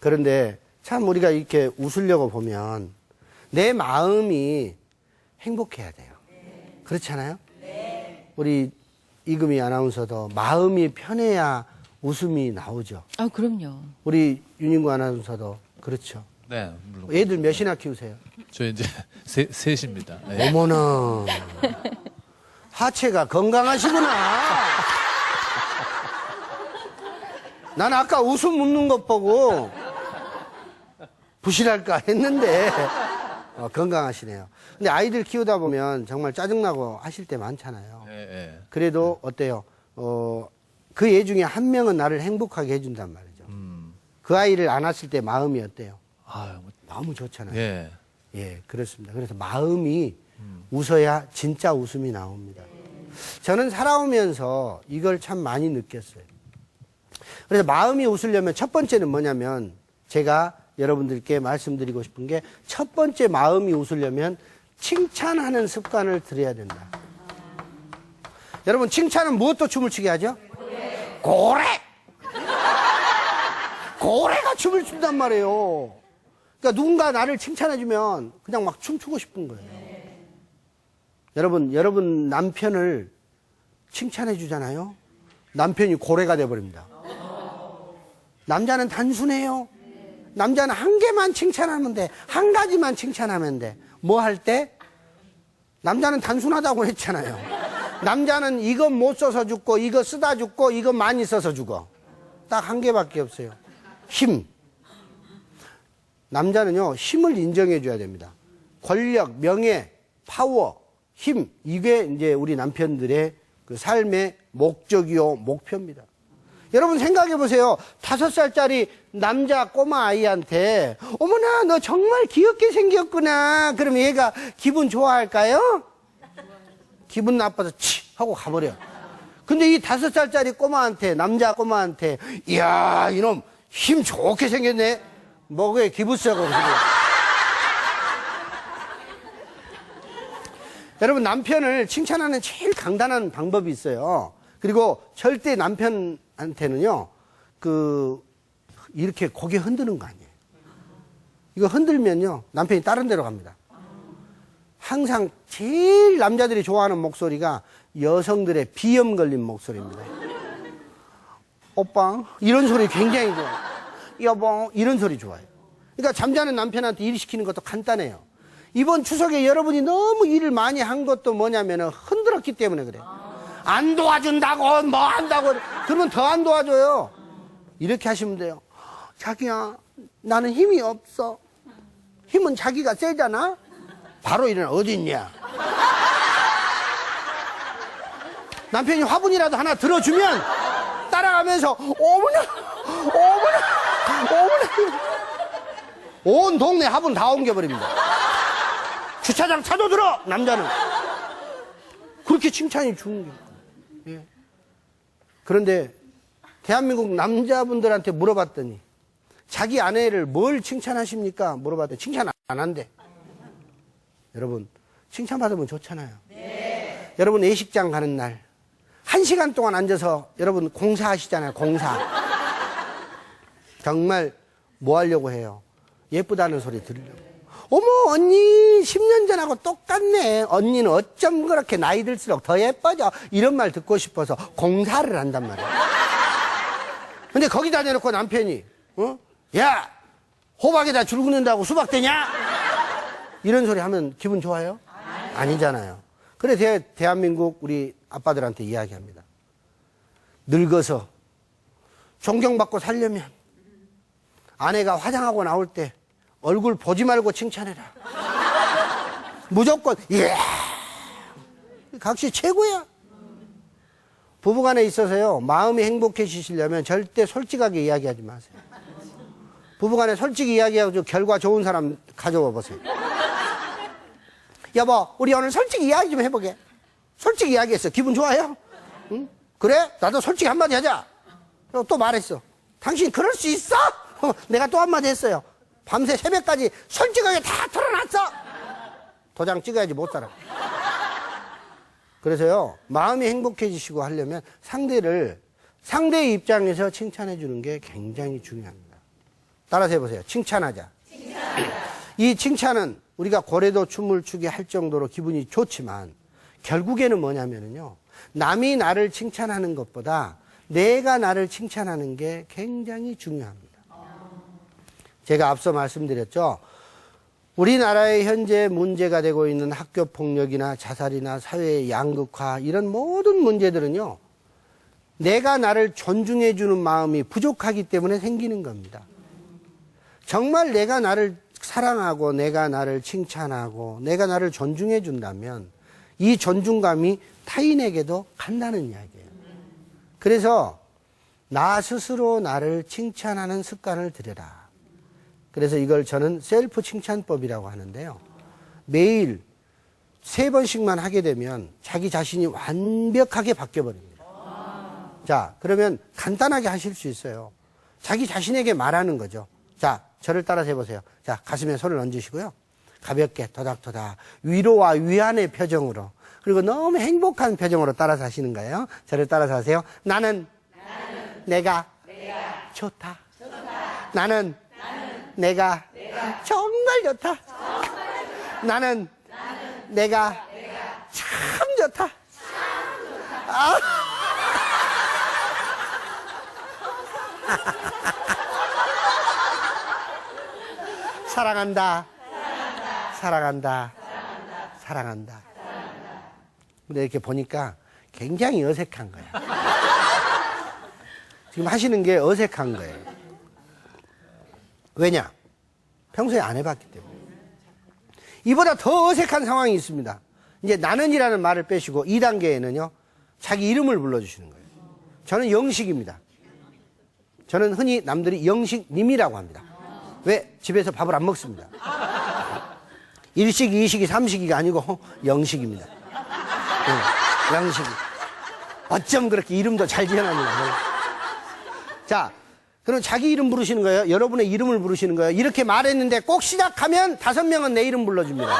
그런데 참 우리가 이렇게 웃으려고 보면 내 마음이 행복해야 돼요. 그렇지 않아요? 우리 이금희 아나운서도 마음이 편해야 웃음이 나오죠. 그럼요. 우리 윤인구 아나운서도 그렇죠. 네, 물론. 애들 몇이나 키우세요? 저 이제 셋입니다. 네. 어머나. 하체가 건강하시구나. 난 아까 웃음 웃는 것 보고 부실할까 했는데 건강하시네요. 근데 아이들 키우다 보면 정말 짜증나고 하실 때 많잖아요. 네. 그래도 어때요? 그 애 중에 한 명은 나를 행복하게 해준단 말이죠. 그 아이를 안았을 때 마음이 어때요? 너무 좋잖아요. 예, 그렇습니다. 그래서 마음이 웃어야 진짜 웃음이 나옵니다. 저는 살아오면서 이걸 참 많이 느꼈어요. 그래서 마음이 웃으려면 첫 번째는 뭐냐면 제가 여러분들께 말씀드리고 싶은 게 첫 번째 마음이 웃으려면 칭찬하는 습관을 들여야 된다. 여러분 칭찬은 무엇도 춤을 추게 하죠? 고래! 고래가 춤을 춘단 말이에요. 그러니까 누군가 나를 칭찬해주면 그냥 막 춤추고 싶은 거예요. 여러분 남편을 칭찬해 주잖아요. 남편이 고래가 돼버립니다. 남자는 단순해요. 남자는 한 개만 칭찬하면 돼. 한 가지만 칭찬하면 돼. 뭐 할 때? 남자는 단순하다고 했잖아요. 남자는 이거 못 써서 죽고 이거 쓰다 죽고 이거 많이 써서 죽어. 딱 한 개밖에 없어요. 힘. 남자는요 힘을 인정해 줘야 됩니다. 권력, 명예, 파워, 힘. 이게 이제 우리 남편들의 그 삶의 목적이요 목표입니다. 여러분 생각해 보세요. 5살짜리 남자 꼬마 아이한테 어머나 너 정말 귀엽게 생겼구나. 그럼 얘가 기분 좋아할까요? 기분 나빠서 치 하고 가버려. 근데 이 5살짜리 꼬마한테 남자 꼬마한테 이야 이놈 힘 좋게 생겼네. 뭐게 기부스라고 그러죠. 여러분 남편을 칭찬하는 제일 간단한 방법이 있어요. 그리고 절대 남편한테는요 이렇게 고개 흔드는 거 아니에요. 이거 흔들면요 남편이 다른 데로 갑니다. 항상 제일 남자들이 좋아하는 목소리가 여성들의 비염 걸린 목소리입니다. 오빠 이런 소리 굉장히 좋아요. 여보 이런 소리 좋아요. 그러니까 잠자는 남편한테 일 시키는 것도 간단해요. 이번 추석에 여러분이 너무 일을 많이 한 것도 뭐냐면 흔들었기 때문에 그래요. 안 도와준다고 뭐 한다고 그러면 더 안 도와줘요. 이렇게 하시면 돼요. 자기야, 나는 힘이 없어. 힘은 자기가 세잖아. 바로 일어나. 어디 있냐. 남편이 화분이라도 하나 들어주면 따라가면서 어머나 어머나 어머나 온 동네 화분 다 옮겨버립니다. 주차장 차도 들어. 남자는 그렇게 칭찬이 주는 거예요. 예. 그런데 대한민국 남자분들한테 물어봤더니 자기 아내를 뭘 칭찬하십니까? 물어봤더니 칭찬 안 한대. 여러분, 칭찬받으면 좋잖아요. 네. 여러분, 예식장 가는 날 1시간 동안 앉아서 여러분 공사하시잖아요. 공사. 정말 뭐 하려고 해요? 예쁘다는 소리 들으려고. 어머, 언니 10년 전하고 똑같네. 언니는 어쩜 그렇게 나이 들수록 더 예뻐져. 이런 말 듣고 싶어서 공사를 한단 말이에요. 근데 거기다 내놓고 남편이 야, 호박에다 줄 긋는다고 수박 되냐? 이런 소리 하면 기분 좋아요? 아니잖아요. 그래 대한민국 우리 아빠들한테 이야기합니다. 늙어서 존경받고 살려면 아내가 화장하고 나올 때 얼굴 보지 말고 칭찬해라. 무조건 이야, 각시 최고야. 부부간에 있어서요, 마음이 행복해지시려면 절대 솔직하게 이야기하지 마세요. 부부간에 솔직히 이야기하고 결과 좋은 사람 가져와 보세요. 여보, 우리 오늘 솔직히 이야기 좀 해보게. 솔직히 이야기했어. 기분 좋아요? 응? 그래? 나도 솔직히 한마디 하자. 또 말했어. 당신 그럴 수 있어? 내가 또 한마디 했어요. 밤새 새벽까지 솔직하게 다 털어놨어. 도장 찍어야지 못 살아. 그래서요, 마음이 행복해지시고 하려면 상대의 입장에서 칭찬해 주는 게 굉장히 중요합니다. 따라서 해보세요. 칭찬하자. 이 칭찬은 우리가 고래도 춤을 추게 할 정도로 기분이 좋지만 결국에는 뭐냐면요, 남이 나를 칭찬하는 것보다 내가 나를 칭찬하는 게 굉장히 중요합니다. 제가 앞서 말씀드렸죠. 우리나라의 현재 문제가 되고 있는 학교 폭력이나 자살이나 사회의 양극화, 이런 모든 문제들은요, 내가 나를 존중해 주는 마음이 부족하기 때문에 생기는 겁니다. 정말 내가 나를 사랑하고 내가 나를 칭찬하고 내가 나를 존중해 준다면 이 존중감이 타인에게도 간다는 이야기예요. 그래서 나 스스로 나를 칭찬하는 습관을 들여라. 그래서 이걸 저는 셀프 칭찬법이라고 하는데요. 매일 3번씩만 하게 되면 자기 자신이 완벽하게 바뀌어버립니다. 자, 그러면 간단하게 하실 수 있어요. 자기 자신에게 말하는 거죠. 자, 저를 따라서 해보세요. 자, 가슴에 손을 얹으시고요. 가볍게 토닥토닥 위로와 위안의 표정으로, 그리고 너무 행복한 표정으로 따라서 하시는 거예요. 저를 따라서 하세요. 나는 내가 좋다. 나는 내가 정말 좋다. 나는 내가 참 좋다. 아. 사랑한다. 사랑한다. 사랑한다. 근데 이렇게 보니까 굉장히 어색한 거야. 지금 하시는 게 어색한 거예요. 왜냐? 평소에 안 해봤기 때문에. 이보다 더 어색한 상황이 있습니다. 이제 나는이라는 말을 빼시고 2단계에는요, 자기 이름을 불러주시는 거예요. 저는 영식입니다. 저는 흔히 남들이 영식님이라고 합니다. 왜? 집에서 밥을 안 먹습니다. 1식, 2식이, 3식이가 아니고 영식입니다. 네, 영식. 어쩜 그렇게 이름도 잘 지어놨냐. 자, 그럼 자기 이름 부르시는 거예요? 여러분의 이름을 부르시는 거예요? 이렇게 말했는데 꼭 시작하면 5명은 내 이름 불러줍니다.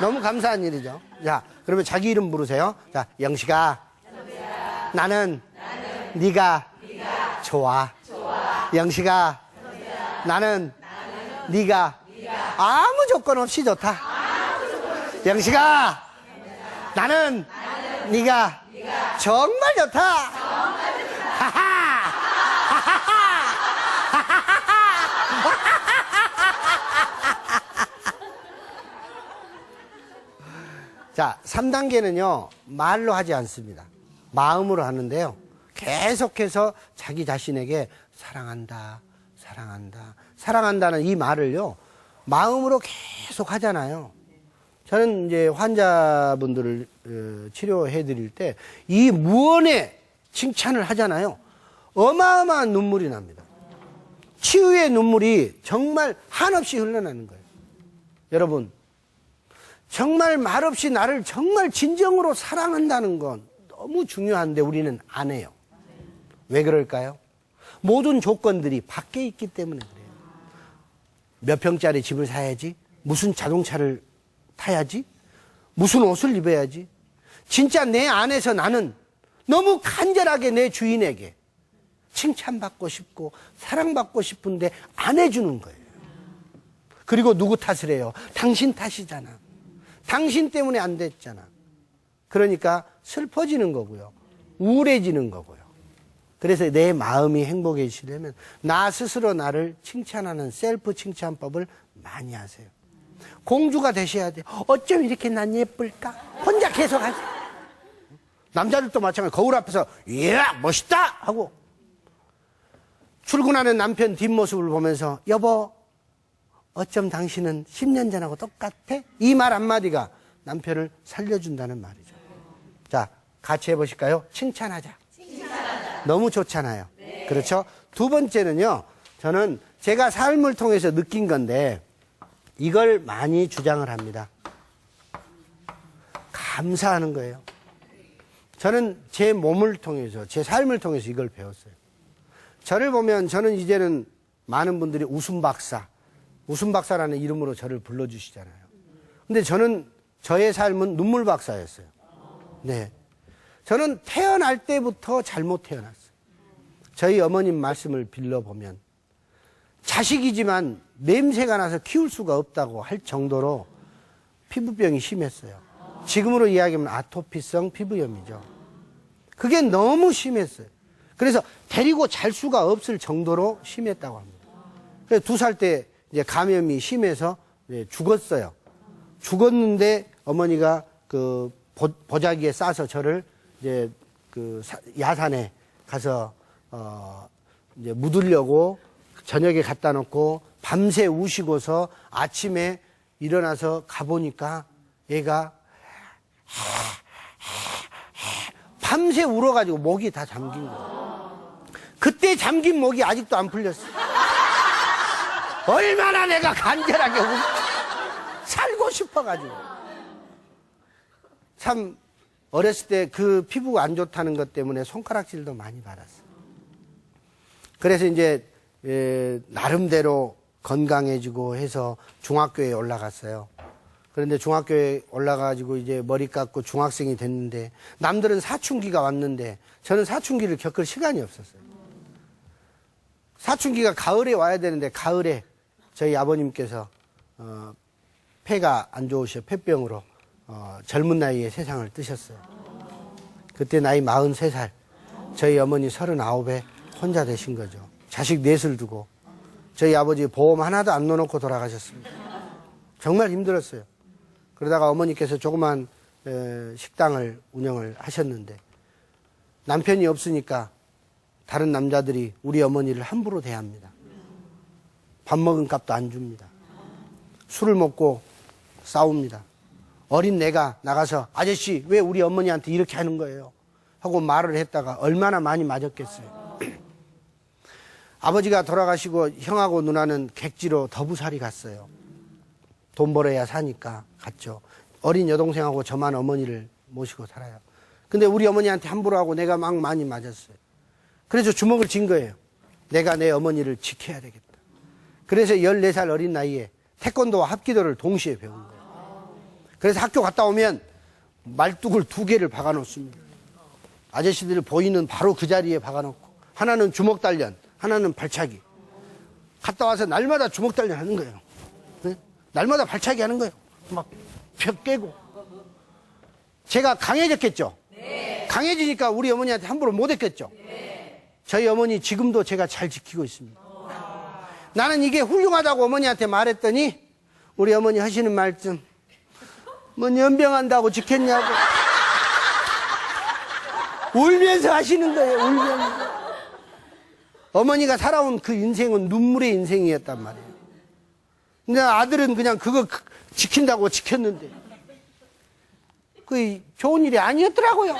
너무 감사한 일이죠. 자, 그러면 자기 이름 부르세요. 자, 영식아. 나는 네가 좋아. 영식아. 나는 네가 아무 조건 없이 좋다. 영식아. 나는 네가 정말 좋다. 하하. 자, 3단계는요, 말로 하지 않습니다. 마음으로 하는데요. 계속해서 자기 자신에게 사랑한다, 사랑한다, 사랑한다는 이 말을요, 마음으로 계속 하잖아요. 저는 이제 환자분들을 치료해 드릴 때 이 무언의 칭찬을 하잖아요. 어마어마한 눈물이 납니다. 치유의 눈물이 정말 한없이 흘러나는 거예요. 여러분, 정말 말없이 나를 정말 진정으로 사랑한다는 건 너무 중요한데 우리는 안 해요. 왜 그럴까요? 모든 조건들이 밖에 있기 때문에 그래요. 몇 평짜리 집을 사야지? 무슨 자동차를 타야지? 무슨 옷을 입어야지? 진짜 내 안에서 나는 너무 간절하게 내 주인에게 칭찬받고 싶고 사랑받고 싶은데 안 해주는 거예요. 그리고 누구 탓을 해요? 당신 탓이잖아. 당신 때문에 안 됐잖아. 그러니까 슬퍼지는 거고요. 우울해지는 거고요. 그래서 내 마음이 행복해지려면 나 스스로 나를 칭찬하는 셀프 칭찬법을 많이 하세요. 공주가 되셔야 돼요. 어쩜 이렇게 난 예쁠까? 혼자 계속 하세요. 남자들도 마찬가지. 거울 앞에서 이야 멋있다 하고 출근하는 남편 뒷모습을 보면서 여보 어쩜 당신은 10년 전하고 똑같아? 이 말 한마디가 남편을 살려준다는 말이죠. 자, 같이 해보실까요? 칭찬하자. 너무 좋잖아요. 네. 그렇죠? 두 번째는요, 저는 제가 삶을 통해서 느낀 건데, 이걸 많이 주장을 합니다. 감사하는 거예요. 저는 제 몸을 통해서, 제 삶을 통해서 이걸 배웠어요. 저를 보면 저는 이제는 많은 분들이 웃음 박사라는 이름으로 저를 불러주시잖아요. 근데 저는 저의 삶은 눈물 박사였어요. 네. 저는 태어날 때부터 잘못 태어났어요. 저희 어머님 말씀을 빌려보면 자식이지만 냄새가 나서 키울 수가 없다고 할 정도로 피부병이 심했어요. 지금으로 이야기하면 아토피성 피부염이죠. 그게 너무 심했어요. 그래서 데리고 잘 수가 없을 정도로 심했다고 합니다. 그래서 2살 때 이제 감염이 심해서 죽었어요. 죽었는데 어머니가 그 보자기에 싸서 저를 이제 그 야산에 가서 이제 묻으려고 저녁에 갖다 놓고 밤새 우시고서 아침에 일어나서 가보니까 얘가 밤새 울어가지고 목이 다 잠긴 거예요. 그때 잠긴 목이 아직도 안 풀렸어요. 얼마나 내가 간절하게 살고 싶어가지고. 참 어렸을 때 그 피부가 안 좋다는 것 때문에 손가락질도 많이 받았어요. 그래서 이제 나름대로 건강해지고 해서 중학교에 올라갔어요. 그런데 중학교에 올라가지고 이제 머리 깎고 중학생이 됐는데 남들은 사춘기가 왔는데 저는 사춘기를 겪을 시간이 없었어요. 사춘기가 가을에 와야 되는데 가을에 저희 아버님께서 폐가 안 좋으셔 폐병으로 젊은 나이에 세상을 뜨셨어요. 그때 나이 43살, 저희 어머니 39에 혼자 되신 거죠. 자식 넷을 두고 저희 아버지 보험 하나도 안 넣어놓고 돌아가셨습니다. 정말 힘들었어요. 그러다가 어머니께서 조그만 식당을 운영을 하셨는데 남편이 없으니까 다른 남자들이 우리 어머니를 함부로 대합니다. 밥 먹은 값도 안 줍니다. 술을 먹고 싸웁니다. 어린 내가 나가서 아저씨 왜 우리 어머니한테 이렇게 하는 거예요? 하고 말을 했다가 얼마나 많이 맞았겠어요. 아버지가 돌아가시고 형하고 누나는 객지로 더부살이 갔어요. 돈 벌어야 사니까 갔죠. 어린 여동생하고 저만 어머니를 모시고 살아요. 근데 우리 어머니한테 함부로 하고 내가 막 많이 맞았어요. 그래서 주먹을 쥔 거예요. 내가 내 어머니를 지켜야 되겠다. 그래서 14살 어린 나이에 태권도와 합기도를 동시에 배운 거예요. 그래서 학교 갔다 오면 말뚝을 2개를 박아놓습니다. 아저씨들 보이는 바로 그 자리에 박아놓고 하나는 주먹 단련, 하나는 발차기. 갔다 와서 날마다 주먹 단련 하는 거예요. 네? 날마다 발차기 하는 거예요. 막 벽 깨고. 제가 강해졌겠죠? 네. 강해지니까 우리 어머니한테 함부로 못했겠죠? 네. 저희 어머니 지금도 제가 잘 지키고 있습니다. 나는 이게 훌륭하다고 어머니한테 말했더니 우리 어머니 하시는 말씀 뭐 연병한다고 지켰냐고. 울면서 하시는 거예요, 울면서. 어머니가 살아온 그 인생은 눈물의 인생이었단 말이에요. 근데 아들은 그냥 그거 지킨다고 지켰는데, 그 좋은 일이 아니었더라고요.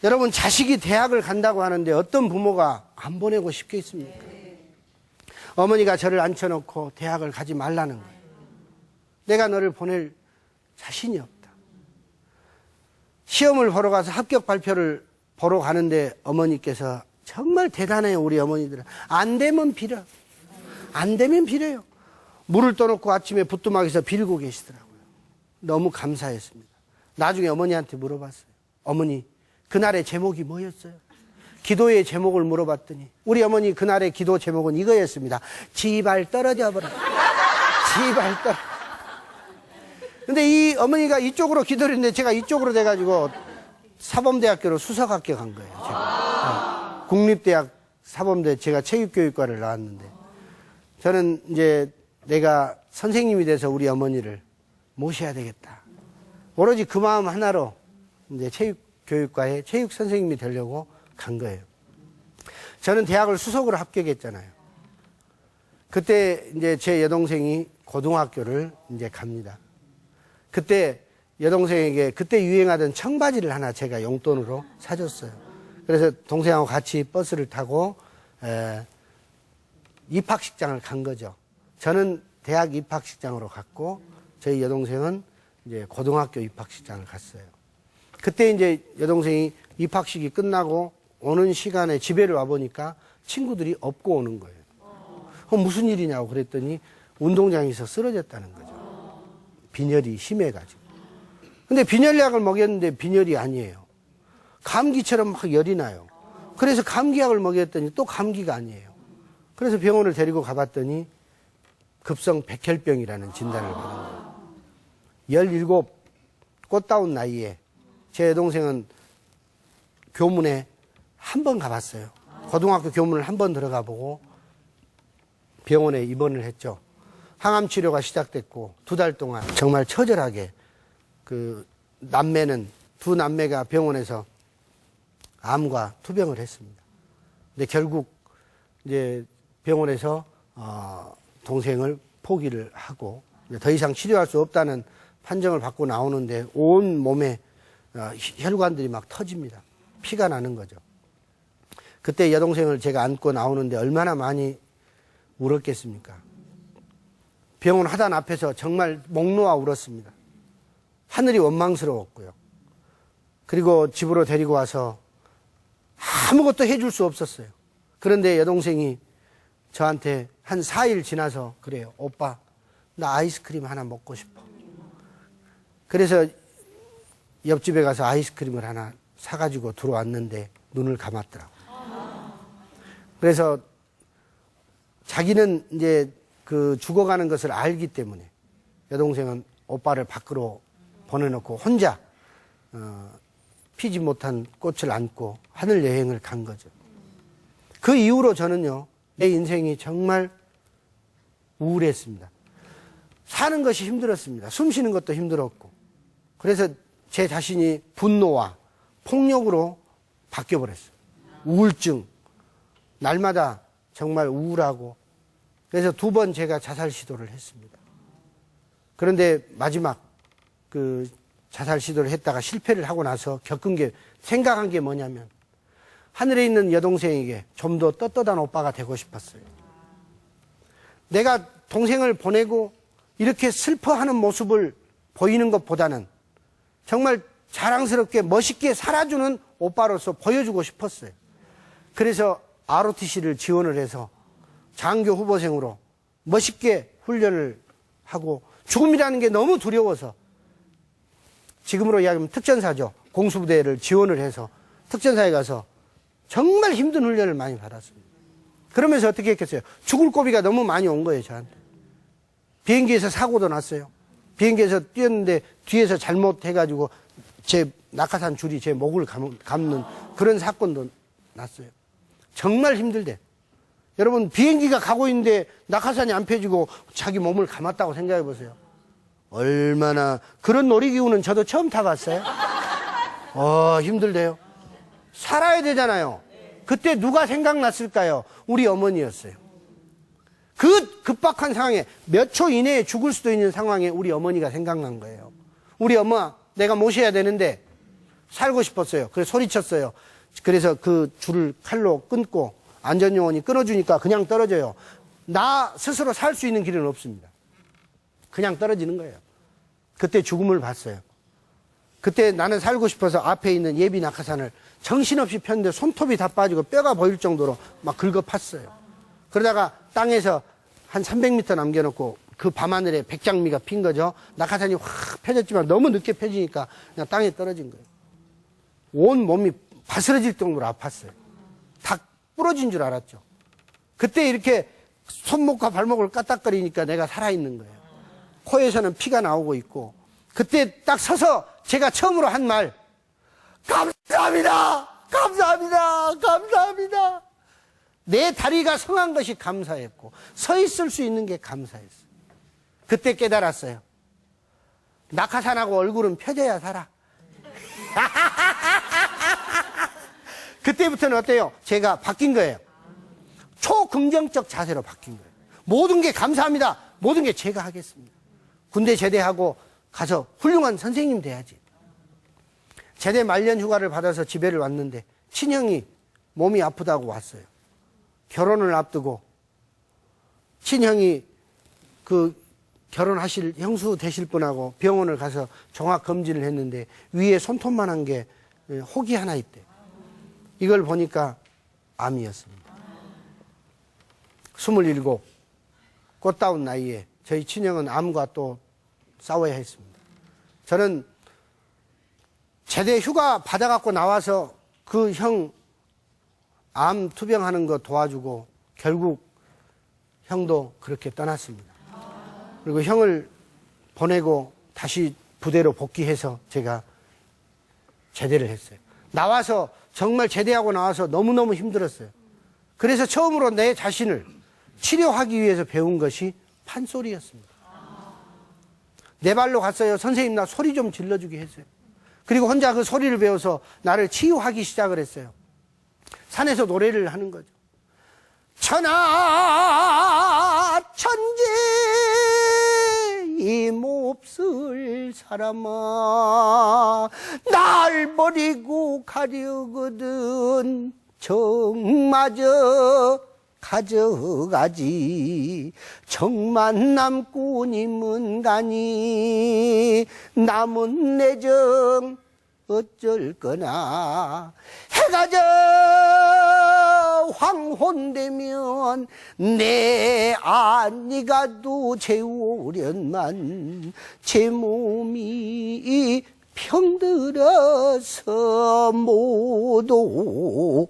여러분, 자식이 대학을 간다고 하는데 어떤 부모가 안 보내고 싶겠습니까? 어머니가 저를 앉혀놓고 대학을 가지 말라는 거예요. 내가 너를 보낼 자신이 없다. 시험을 보러 가서 합격 발표를 보러 가는데 어머니께서 정말 대단해요, 우리 어머니들은. 안 되면 빌어. 안 되면 빌어요. 물을 떠놓고 아침에 부뚜막에서 빌고 계시더라고요. 너무 감사했습니다. 나중에 어머니한테 물어봤어요. 어머니, 그날의 제목이 뭐였어요? 기도의 제목을 물어봤더니 우리 어머니 그날의 기도 제목은 이거였습니다. 지발 떨어져 버려. 지발 떨어져. 근데 이 어머니가 이쪽으로 기도를 했는데 제가 이쪽으로 돼가지고 사범대학교로 수석 합격한 거예요. 제가. 국립대학 사범대 제가 체육교육과를 나왔는데 저는 이제 내가 선생님이 돼서 우리 어머니를 모셔야 되겠다. 오로지 그 마음 하나로 이제 체육교육과에 체육 선생님이 되려고 간 거예요. 저는 대학을 수석으로 합격했잖아요. 그때 이제 제 여동생이 고등학교를 이제 갑니다. 그때 여동생에게 그때 유행하던 청바지를 하나 제가 용돈으로 사줬어요. 그래서 동생하고 같이 버스를 타고 입학식장을 간 거죠. 저는 대학 입학식장으로 갔고 저희 여동생은 이제 고등학교 입학식장을 갔어요. 그때 이제 여동생이 입학식이 끝나고 오는 시간에 집에를 와보니까 친구들이 업고 오는 거예요. 무슨 일이냐고 그랬더니 운동장에서 쓰러졌다는 거죠. 빈혈이 심해가지고. 근데 빈혈약을 먹였는데 빈혈이 아니에요. 감기처럼 막 열이 나요. 그래서 감기약을 먹였더니 또 감기가 아니에요. 그래서 병원을 데리고 가봤더니 급성 백혈병이라는 진단을 받은 거예요. 17 꽃다운 나이에 제 여동생은 교문에 한 번 가봤어요. 고등학교 교문을 한 번 들어가 보고 병원에 입원을 했죠. 항암 치료가 시작됐고 2달 동안 정말 처절하게 그 남매는 두 남매가 병원에서 암과 투병을 했습니다. 근데 결국 이제 병원에서 동생을 포기를 하고 더 이상 치료할 수 없다는 판정을 받고 나오는데 온 몸에 혈관들이 막 터집니다. 피가 나는 거죠. 그때 여동생을 제가 안고 나오는데 얼마나 많이 울었겠습니까? 병원 하단 앞에서 정말 목 놓아 울었습니다. 하늘이 원망스러웠고요. 그리고 집으로 데리고 와서 아무것도 해줄 수 없었어요. 그런데 여동생이 저한테 한 4일 지나서 그래요. 오빠, 나 아이스크림 하나 먹고 싶어. 그래서 옆집에 가서 아이스크림을 하나 사가지고 들어왔는데 눈을 감았더라고요. 그래서 자기는 이제 그 죽어가는 것을 알기 때문에 여동생은 오빠를 밖으로 보내놓고 혼자 피지 못한 꽃을 안고 하늘 여행을 간 거죠. 그 이후로 저는요, 내 인생이 정말 우울했습니다. 사는 것이 힘들었습니다. 숨 쉬는 것도 힘들었고. 그래서 제 자신이 분노와 폭력으로 바뀌어버렸어요. 우울증. 날마다 정말 우울하고. 그래서 2번 제가 자살 시도를 했습니다. 그런데 마지막 그 자살 시도를 했다가 실패를 하고 나서 겪은 게, 생각한 게 뭐냐면 하늘에 있는 여동생에게 좀 더 떳떳한 오빠가 되고 싶었어요. 내가 동생을 보내고 이렇게 슬퍼하는 모습을 보이는 것보다는 정말 자랑스럽게 멋있게 살아주는 오빠로서 보여주고 싶었어요. 그래서 ROTC를 지원을 해서 장교 후보생으로 멋있게 훈련을 하고 죽음이라는 게 너무 두려워서 지금으로 이야기하면 특전사죠. 공수부대를 지원을 해서 특전사에 가서 정말 힘든 훈련을 많이 받았습니다. 그러면서 어떻게 했겠어요? 죽을 고비가 너무 많이 온 거예요, 저한테. 비행기에서 사고도 났어요. 비행기에서 뛰었는데 뒤에서 잘못해가지고 제 낙하산 줄이 제 목을 감는 그런 사건도 났어요. 정말 힘들대. 여러분, 비행기가 가고 있는데 낙하산이 안 펴지고 자기 몸을 감았다고 생각해 보세요. 얼마나 그런 놀이기구는 저도 처음 타봤어요. 힘들대요. 살아야 되잖아요. 그때 누가 생각났을까요? 우리 어머니였어요. 그 급박한 상황에 몇 초 이내에 죽을 수도 있는 상황에 우리 어머니가 생각난 거예요. 우리 엄마 내가 모셔야 되는데 살고 싶었어요. 그래서 소리쳤어요. 그래서 그 줄을 칼로 끊고 안전요원이 끊어주니까 그냥 떨어져요. 나 스스로 살 수 있는 길은 없습니다. 그냥 떨어지는 거예요. 그때 죽음을 봤어요. 그때 나는 살고 싶어서 앞에 있는 예비 낙하산을 정신없이 폈는데 손톱이 다 빠지고 뼈가 보일 정도로 막 긁어 팠어요. 그러다가 땅에서 한 300m 남겨놓고 그 밤하늘에 백장미가 핀 거죠. 낙하산이 확 펴졌지만 너무 늦게 펴지니까 그냥 땅에 떨어진 거예요. 온 몸이 바스러질 정도로 아팠어요. 다 부러진 줄 알았죠. 그때 이렇게 손목과 발목을 까딱거리니까 내가 살아있는 거예요. 코에서는 피가 나오고 있고 그때 딱 서서 제가 처음으로 한 말, 감사합니다! 감사합니다! 감사합니다! 내 다리가 성한 것이 감사했고 서 있을 수 있는 게 감사했어요. 그때 깨달았어요. 낙하산하고 얼굴은 펴져야 살아. 그때부터는 어때요? 제가 바뀐 거예요. 초긍정적 자세로 바뀐 거예요. 모든 게 감사합니다. 모든 게 제가 하겠습니다. 군대 제대하고 가서 훌륭한 선생님 돼야지. 제대 말년 휴가를 받아서 집에를 왔는데 친형이 몸이 아프다고 왔어요. 결혼을 앞두고 친형이 그 결혼하실 형수 되실 분하고 병원을 가서 종합 검진을 했는데 위에 손톱만한 게 혹이 하나 있대. 이걸 보니까 암이었습니다. 27 꽃다운 나이에 저희 친형은 암과 또 싸워야 했습니다. 저는 제대 휴가 받아갖고 나와서 그 형 암 투병하는 거 도와주고 결국 형도 그렇게 떠났습니다. 그리고 형을 보내고 다시 부대로 복귀해서 제가 제대를 했어요. 나와서 정말 제대하고 나와서 너무너무 힘들었어요. 그래서 처음으로 내 자신을 치료하기 위해서 배운 것이 판소리였습니다. 내 발로 갔어요. 선생님 나 소리 좀 질러주게 했어요. 그리고 혼자 그 소리를 배워서 나를 치유하기 시작을 했어요. 산에서 노래를 하는 거죠. 천하 천지 이 몹쓸 사람아 날 버리고 가려거든 정마저 가져가지 정만 남고 님은 가니 남은 내 정 어쩔 거나 해가 저 황혼되면 내 안니가도 재우련만 제 몸이 병들어서 못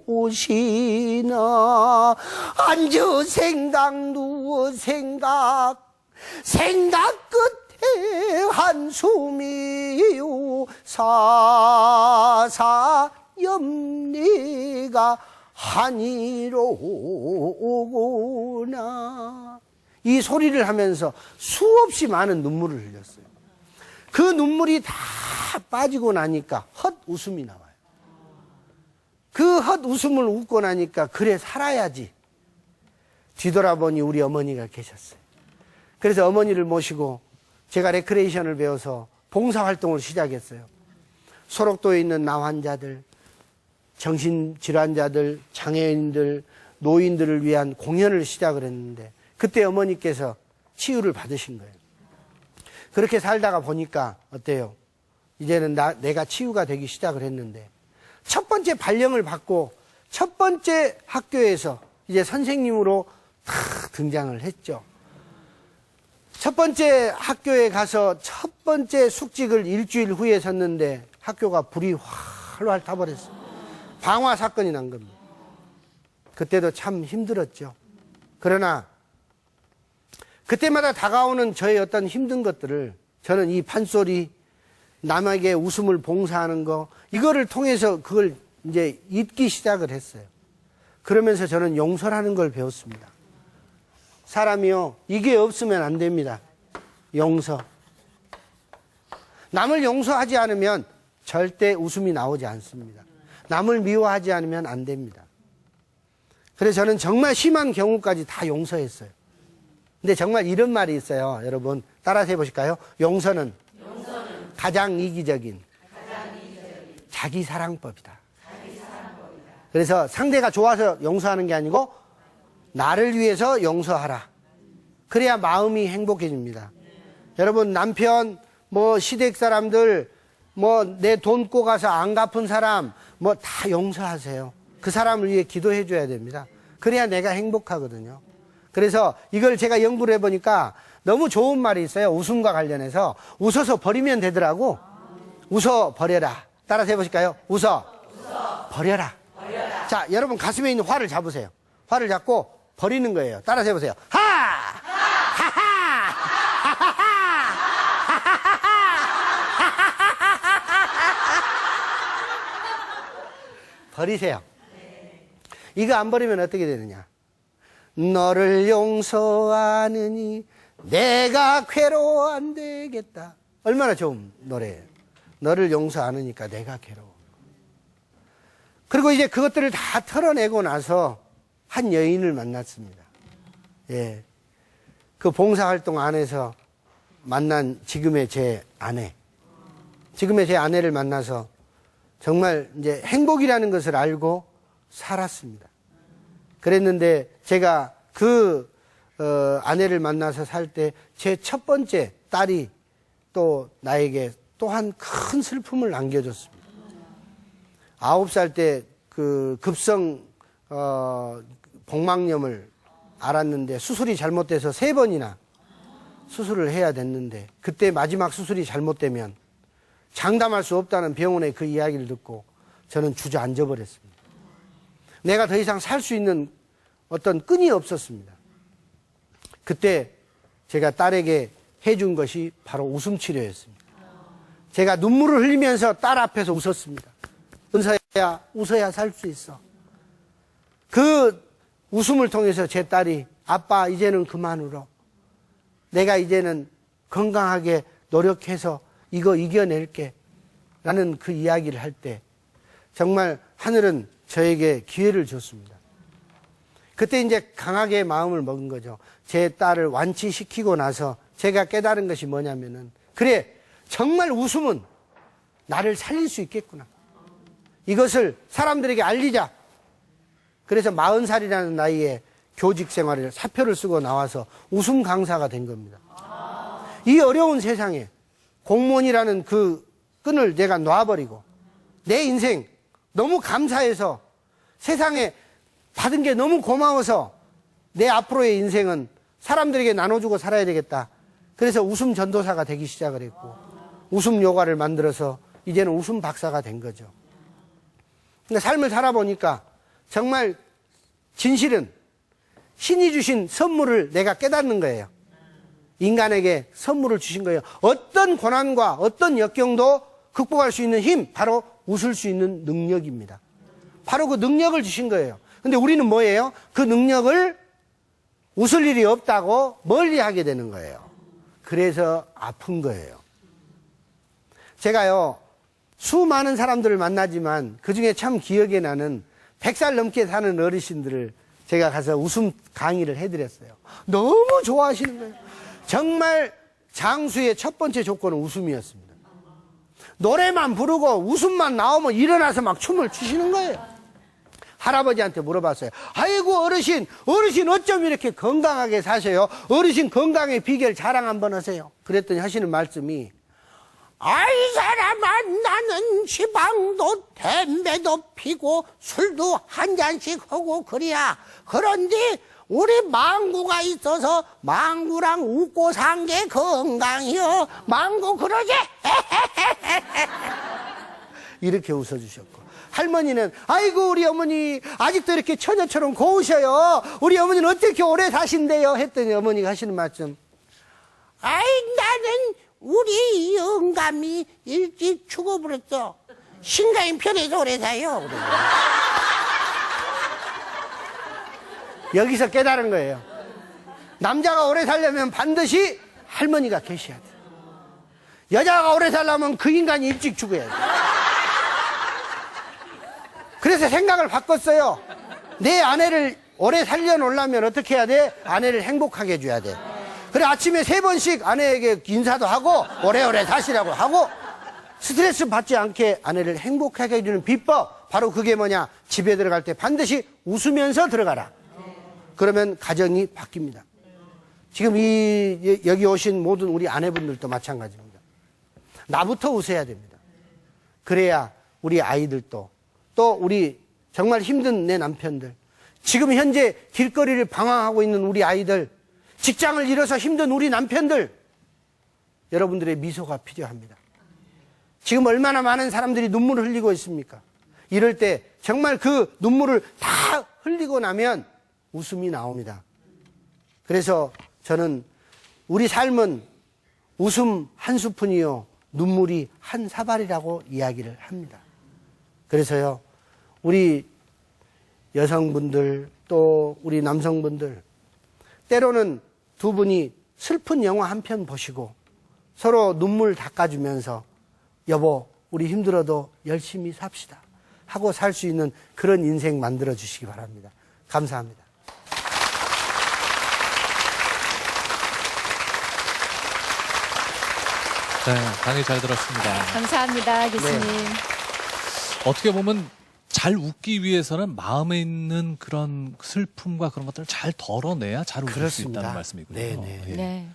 오시나 앉아 생각 누워 생각 끝에 한숨이요 사사염리가 하니로구나. 이 소리를 하면서 수없이 많은 눈물을 흘렸어요. 그 눈물이 다 빠지고 나니까 헛웃음이 나와요. 그 헛웃음을 웃고 나니까 그래 살아야지. 뒤돌아보니 우리 어머니가 계셨어요. 그래서 어머니를 모시고 제가 레크레이션을 배워서 봉사활동을 시작했어요. 소록도에 있는 나환자들, 정신질환자들, 장애인들, 노인들을 위한 공연을 시작을 했는데 그때 어머니께서 치유를 받으신 거예요. 그렇게 살다가 보니까 어때요? 이제는 내가 치유가 되기 시작을 했는데 첫 번째 발령을 받고 첫 번째 학교에서 이제 선생님으로 탁 등장을 했죠. 첫 번째 학교에 가서 첫 번째 숙직을 일주일 후에 섰는데 학교가 불이 활활 타버렸어요. 방화 사건이 난 겁니다. 그때도 참 힘들었죠. 그러나 그때마다 다가오는 저의 어떤 힘든 것들을 저는 이 판소리, 남에게 웃음을 봉사하는 거, 이거를 통해서 그걸 이제 잊기 시작을 했어요. 그러면서 저는 용서라는 걸 배웠습니다. 사람이요, 이게 없으면 안 됩니다. 용서. 남을 용서하지 않으면 절대 웃음이 나오지 않습니다. 남을 미워하지 않으면 안 됩니다. 그래서 저는 정말 심한 경우까지 다 용서했어요. 근데 정말 이런 말이 있어요. 여러분 따라서 해보실까요? 용서는 가장 이기적인 자기 사랑법이다. 그래서 상대가 좋아서 용서하는 게 아니고 나를 위해서 용서하라. 그래야 마음이 행복해집니다. 여러분 남편, 뭐 시댁 사람들, 뭐 내 돈 꼬가서 안 갚은 사람 뭐 다 용서하세요. 그 사람을 위해 기도해 줘야 됩니다. 그래야 내가 행복하거든요. 그래서 이걸 제가 연구를 해보니까 너무 좋은 말이 있어요. 웃음과 관련해서 웃어서 버리면 되더라고. 웃어 버려라. 따라서 해보실까요? 웃어 버려라. 자, 여러분 가슴에 있는 화를 잡으세요. 화를 잡고 버리는 거예요. 따라서 해보세요. 버리세요. 이거 안 버리면 어떻게 되느냐? 너를 용서하느니 내가 괴로워 안 되겠다. 얼마나 좋은 노래예요. 너를 용서하느니까 내가 괴로워. 그리고 이제 그것들을 다 털어내고 나서 한 여인을 만났습니다. 예. 그 봉사활동 안에서 만난 지금의 제 아내. 지금의 제 아내를 만나서 정말 이제 행복이라는 것을 알고 살았습니다. 그랬는데 제가 그 아내를 만나서 살 때 제 첫 번째 딸이 또 나에게 또한 큰 슬픔을 안겨줬습니다. 9살 때 그 급성 복막염을 알았는데 수술이 잘못돼서 3번이나 수술을 해야 됐는데 그때 마지막 수술이 잘못되면 장담할 수 없다는 병원의 그 이야기를 듣고 저는 주저앉아 버렸습니다. 내가 더 이상 살 수 있는 어떤 끈이 없었습니다. 그때 제가 딸에게 해준 것이 바로 웃음 치료였습니다. 제가 눈물을 흘리면서 딸 앞에서 웃었습니다. 은서야, 웃어야 살 수 있어. 그 웃음을 통해서 제 딸이 아빠 이제는 그만 울어. 내가 이제는 건강하게 노력해서 이거 이겨낼게. 라는 그 이야기를 할 때 정말 하늘은 저에게 기회를 줬습니다. 그때 이제 강하게 마음을 먹은 거죠. 제 딸을 완치시키고 나서 제가 깨달은 것이 뭐냐면은 그래, 정말 웃음은 나를 살릴 수 있겠구나. 이것을 사람들에게 알리자. 그래서 40살이라는 나이에 교직 생활을 사표를 쓰고 나와서 웃음 강사가 된 겁니다. 이 어려운 세상에 공무원이라는 그 끈을 내가 놔버리고 내 인생 너무 감사해서 세상에 받은 게 너무 고마워서 내 앞으로의 인생은 사람들에게 나눠주고 살아야 되겠다. 그래서 웃음 전도사가 되기 시작을 했고 웃음 요가를 만들어서 이제는 웃음 박사가 된 거죠. 근데 삶을 살아보니까 정말 진실은 신이 주신 선물을 내가 깨닫는 거예요. 인간에게 선물을 주신 거예요. 어떤 고난과 어떤 역경도 극복할 수 있는 힘, 바로 웃을 수 있는 능력입니다. 바로 그 능력을 주신 거예요. 근데 우리는 뭐예요? 그 능력을 웃을 일이 없다고 멀리 하게 되는 거예요. 그래서 아픈 거예요. 제가요, 수많은 사람들을 만나지만 그 중에 참 기억에 나는 100살 넘게 사는 어르신들을 제가 가서 웃음 강의를 해드렸어요. 너무 좋아하시는 거예요. 정말 장수의 첫 번째 조건은 웃음이었습니다. 노래만 부르고 웃음만 나오면 일어나서 막 춤을 추시는 거예요. 할아버지한테 물어봤어요. 아이고 어르신 어쩜 이렇게 건강하게 사셔요? 어르신 건강의 비결 자랑 한번 하세요. 그랬더니 하시는 말씀이 아이 사람아, 나는 지방도 담배도 피고 술도 한 잔씩 하고 그래야. 그런데 우리 망구가 있어서 망구랑 웃고 산 게 건강이요. 망구 그러지? 이렇게 웃어주셨고, 할머니는 아이고 우리 어머니 아직도 이렇게 처녀처럼 고우셔요. 우리 어머니는 어떻게 오래 사신대요? 했더니 어머니가 하시는 말씀, 아이 나는 우리 영감이 일찍 죽어버렸어. 신강이 편해서 오래 사요. 여기서 깨달은 거예요. 남자가 오래 살려면 반드시 할머니가 계셔야 돼요. 여자가 오래 살려면 그 인간이 일찍 죽어야 돼. 그래서 생각을 바꿨어요. 내 아내를 오래 살려놓으려면 어떻게 해야 돼? 아내를 행복하게 해줘야 돼. 그래, 아침에 3번씩 아내에게 인사도 하고 오래오래 사시라고 하고 스트레스 받지 않게 아내를 행복하게 해주는 비법, 바로 그게 뭐냐? 집에 들어갈 때 반드시 웃으면서 들어가라. 그러면 가정이 바뀝니다. 지금 여기 오신 모든 우리 아내분들도 마찬가지입니다. 나부터 웃어야 됩니다. 그래야 우리 아이들도, 또 우리 정말 힘든 내 남편들, 지금 현재 길거리를 방황하고 있는 우리 아이들, 직장을 잃어서 힘든 우리 남편들, 여러분들의 미소가 필요합니다. 지금 얼마나 많은 사람들이 눈물을 흘리고 있습니까? 이럴 때 정말 그 눈물을 다 흘리고 나면 웃음이 나옵니다. 그래서 저는 우리 삶은 웃음 한 스푼이요, 눈물이 한 사발이라고 이야기를 합니다. 그래서요, 우리 여성분들 또 우리 남성분들, 때로는 두 분이 슬픈 영화 한 편 보시고 서로 눈물 닦아주면서 여보, 우리 힘들어도 열심히 삽시다 하고 살 수 있는 그런 인생 만들어 주시기 바랍니다. 감사합니다. 네, 강의 잘 들었습니다. 감사합니다, 교수님. 어떻게 보면 잘 웃기 위해서는 마음에 있는 그런 슬픔과 그런 것들을 잘 덜어내야 잘 웃을 수 그렇습니다. 있다는 말씀이군요. 네네. 예. 네.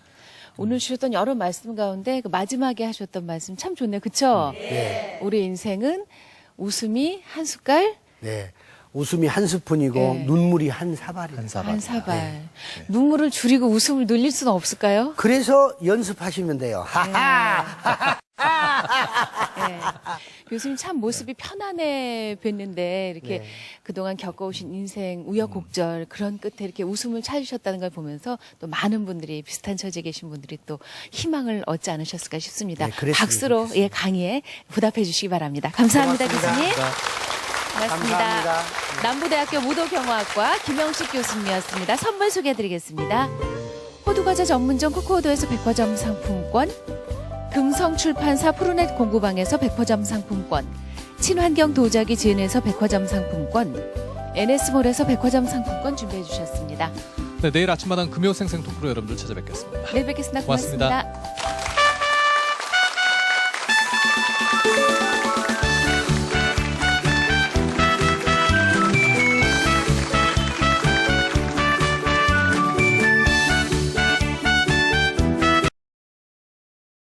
오늘 주셨던 여러 말씀 가운데 그 마지막에 하셨던 말씀 참 좋네요. 그쵸? 네. 우리 인생은 웃음이 한 숟갈, 네. 웃음이 한 스푼이고 네. 눈물이 한 사발이에요. 한 사발. 한 사발. 눈물을 줄이고 웃음을 늘릴 수는 없을까요? 그래서 연습하시면 돼요. 하하! 네. 교수님 참 모습이 편안해 뵀는데 이렇게 네. 그동안 겪어오신 인생 우여곡절 그런 끝에 이렇게 웃음을 찾으셨다는 걸 보면서 또 많은 분들이 비슷한 처지에 계신 분들이 또 희망을 얻지 않으셨을까 싶습니다. 네, 그랬으면 박수로 좋겠습니다. 예, 강의에 보답해 주시기 바랍니다. 감사합니다, 고맙습니다. 교수님. 감사합니다. 고맙습니다. 남부대학교 무도경화학과 김영식 교수님이었습니다. 선물 소개해드리겠습니다. 호두과자 전문점 코코호두에서 백화점 상품권, 금성출판사 푸르넷 공구방에서 백화점 상품권, 친환경 도자기 지은에서 백화점 상품권, NS몰에서 백화점 상품권 준비해 주셨습니다. 네, 내일 아침마당 금요생생 토크로 여러분들 찾아뵙겠습니다. 내일 뵙겠습니다. 고맙습니다. 고맙습니다.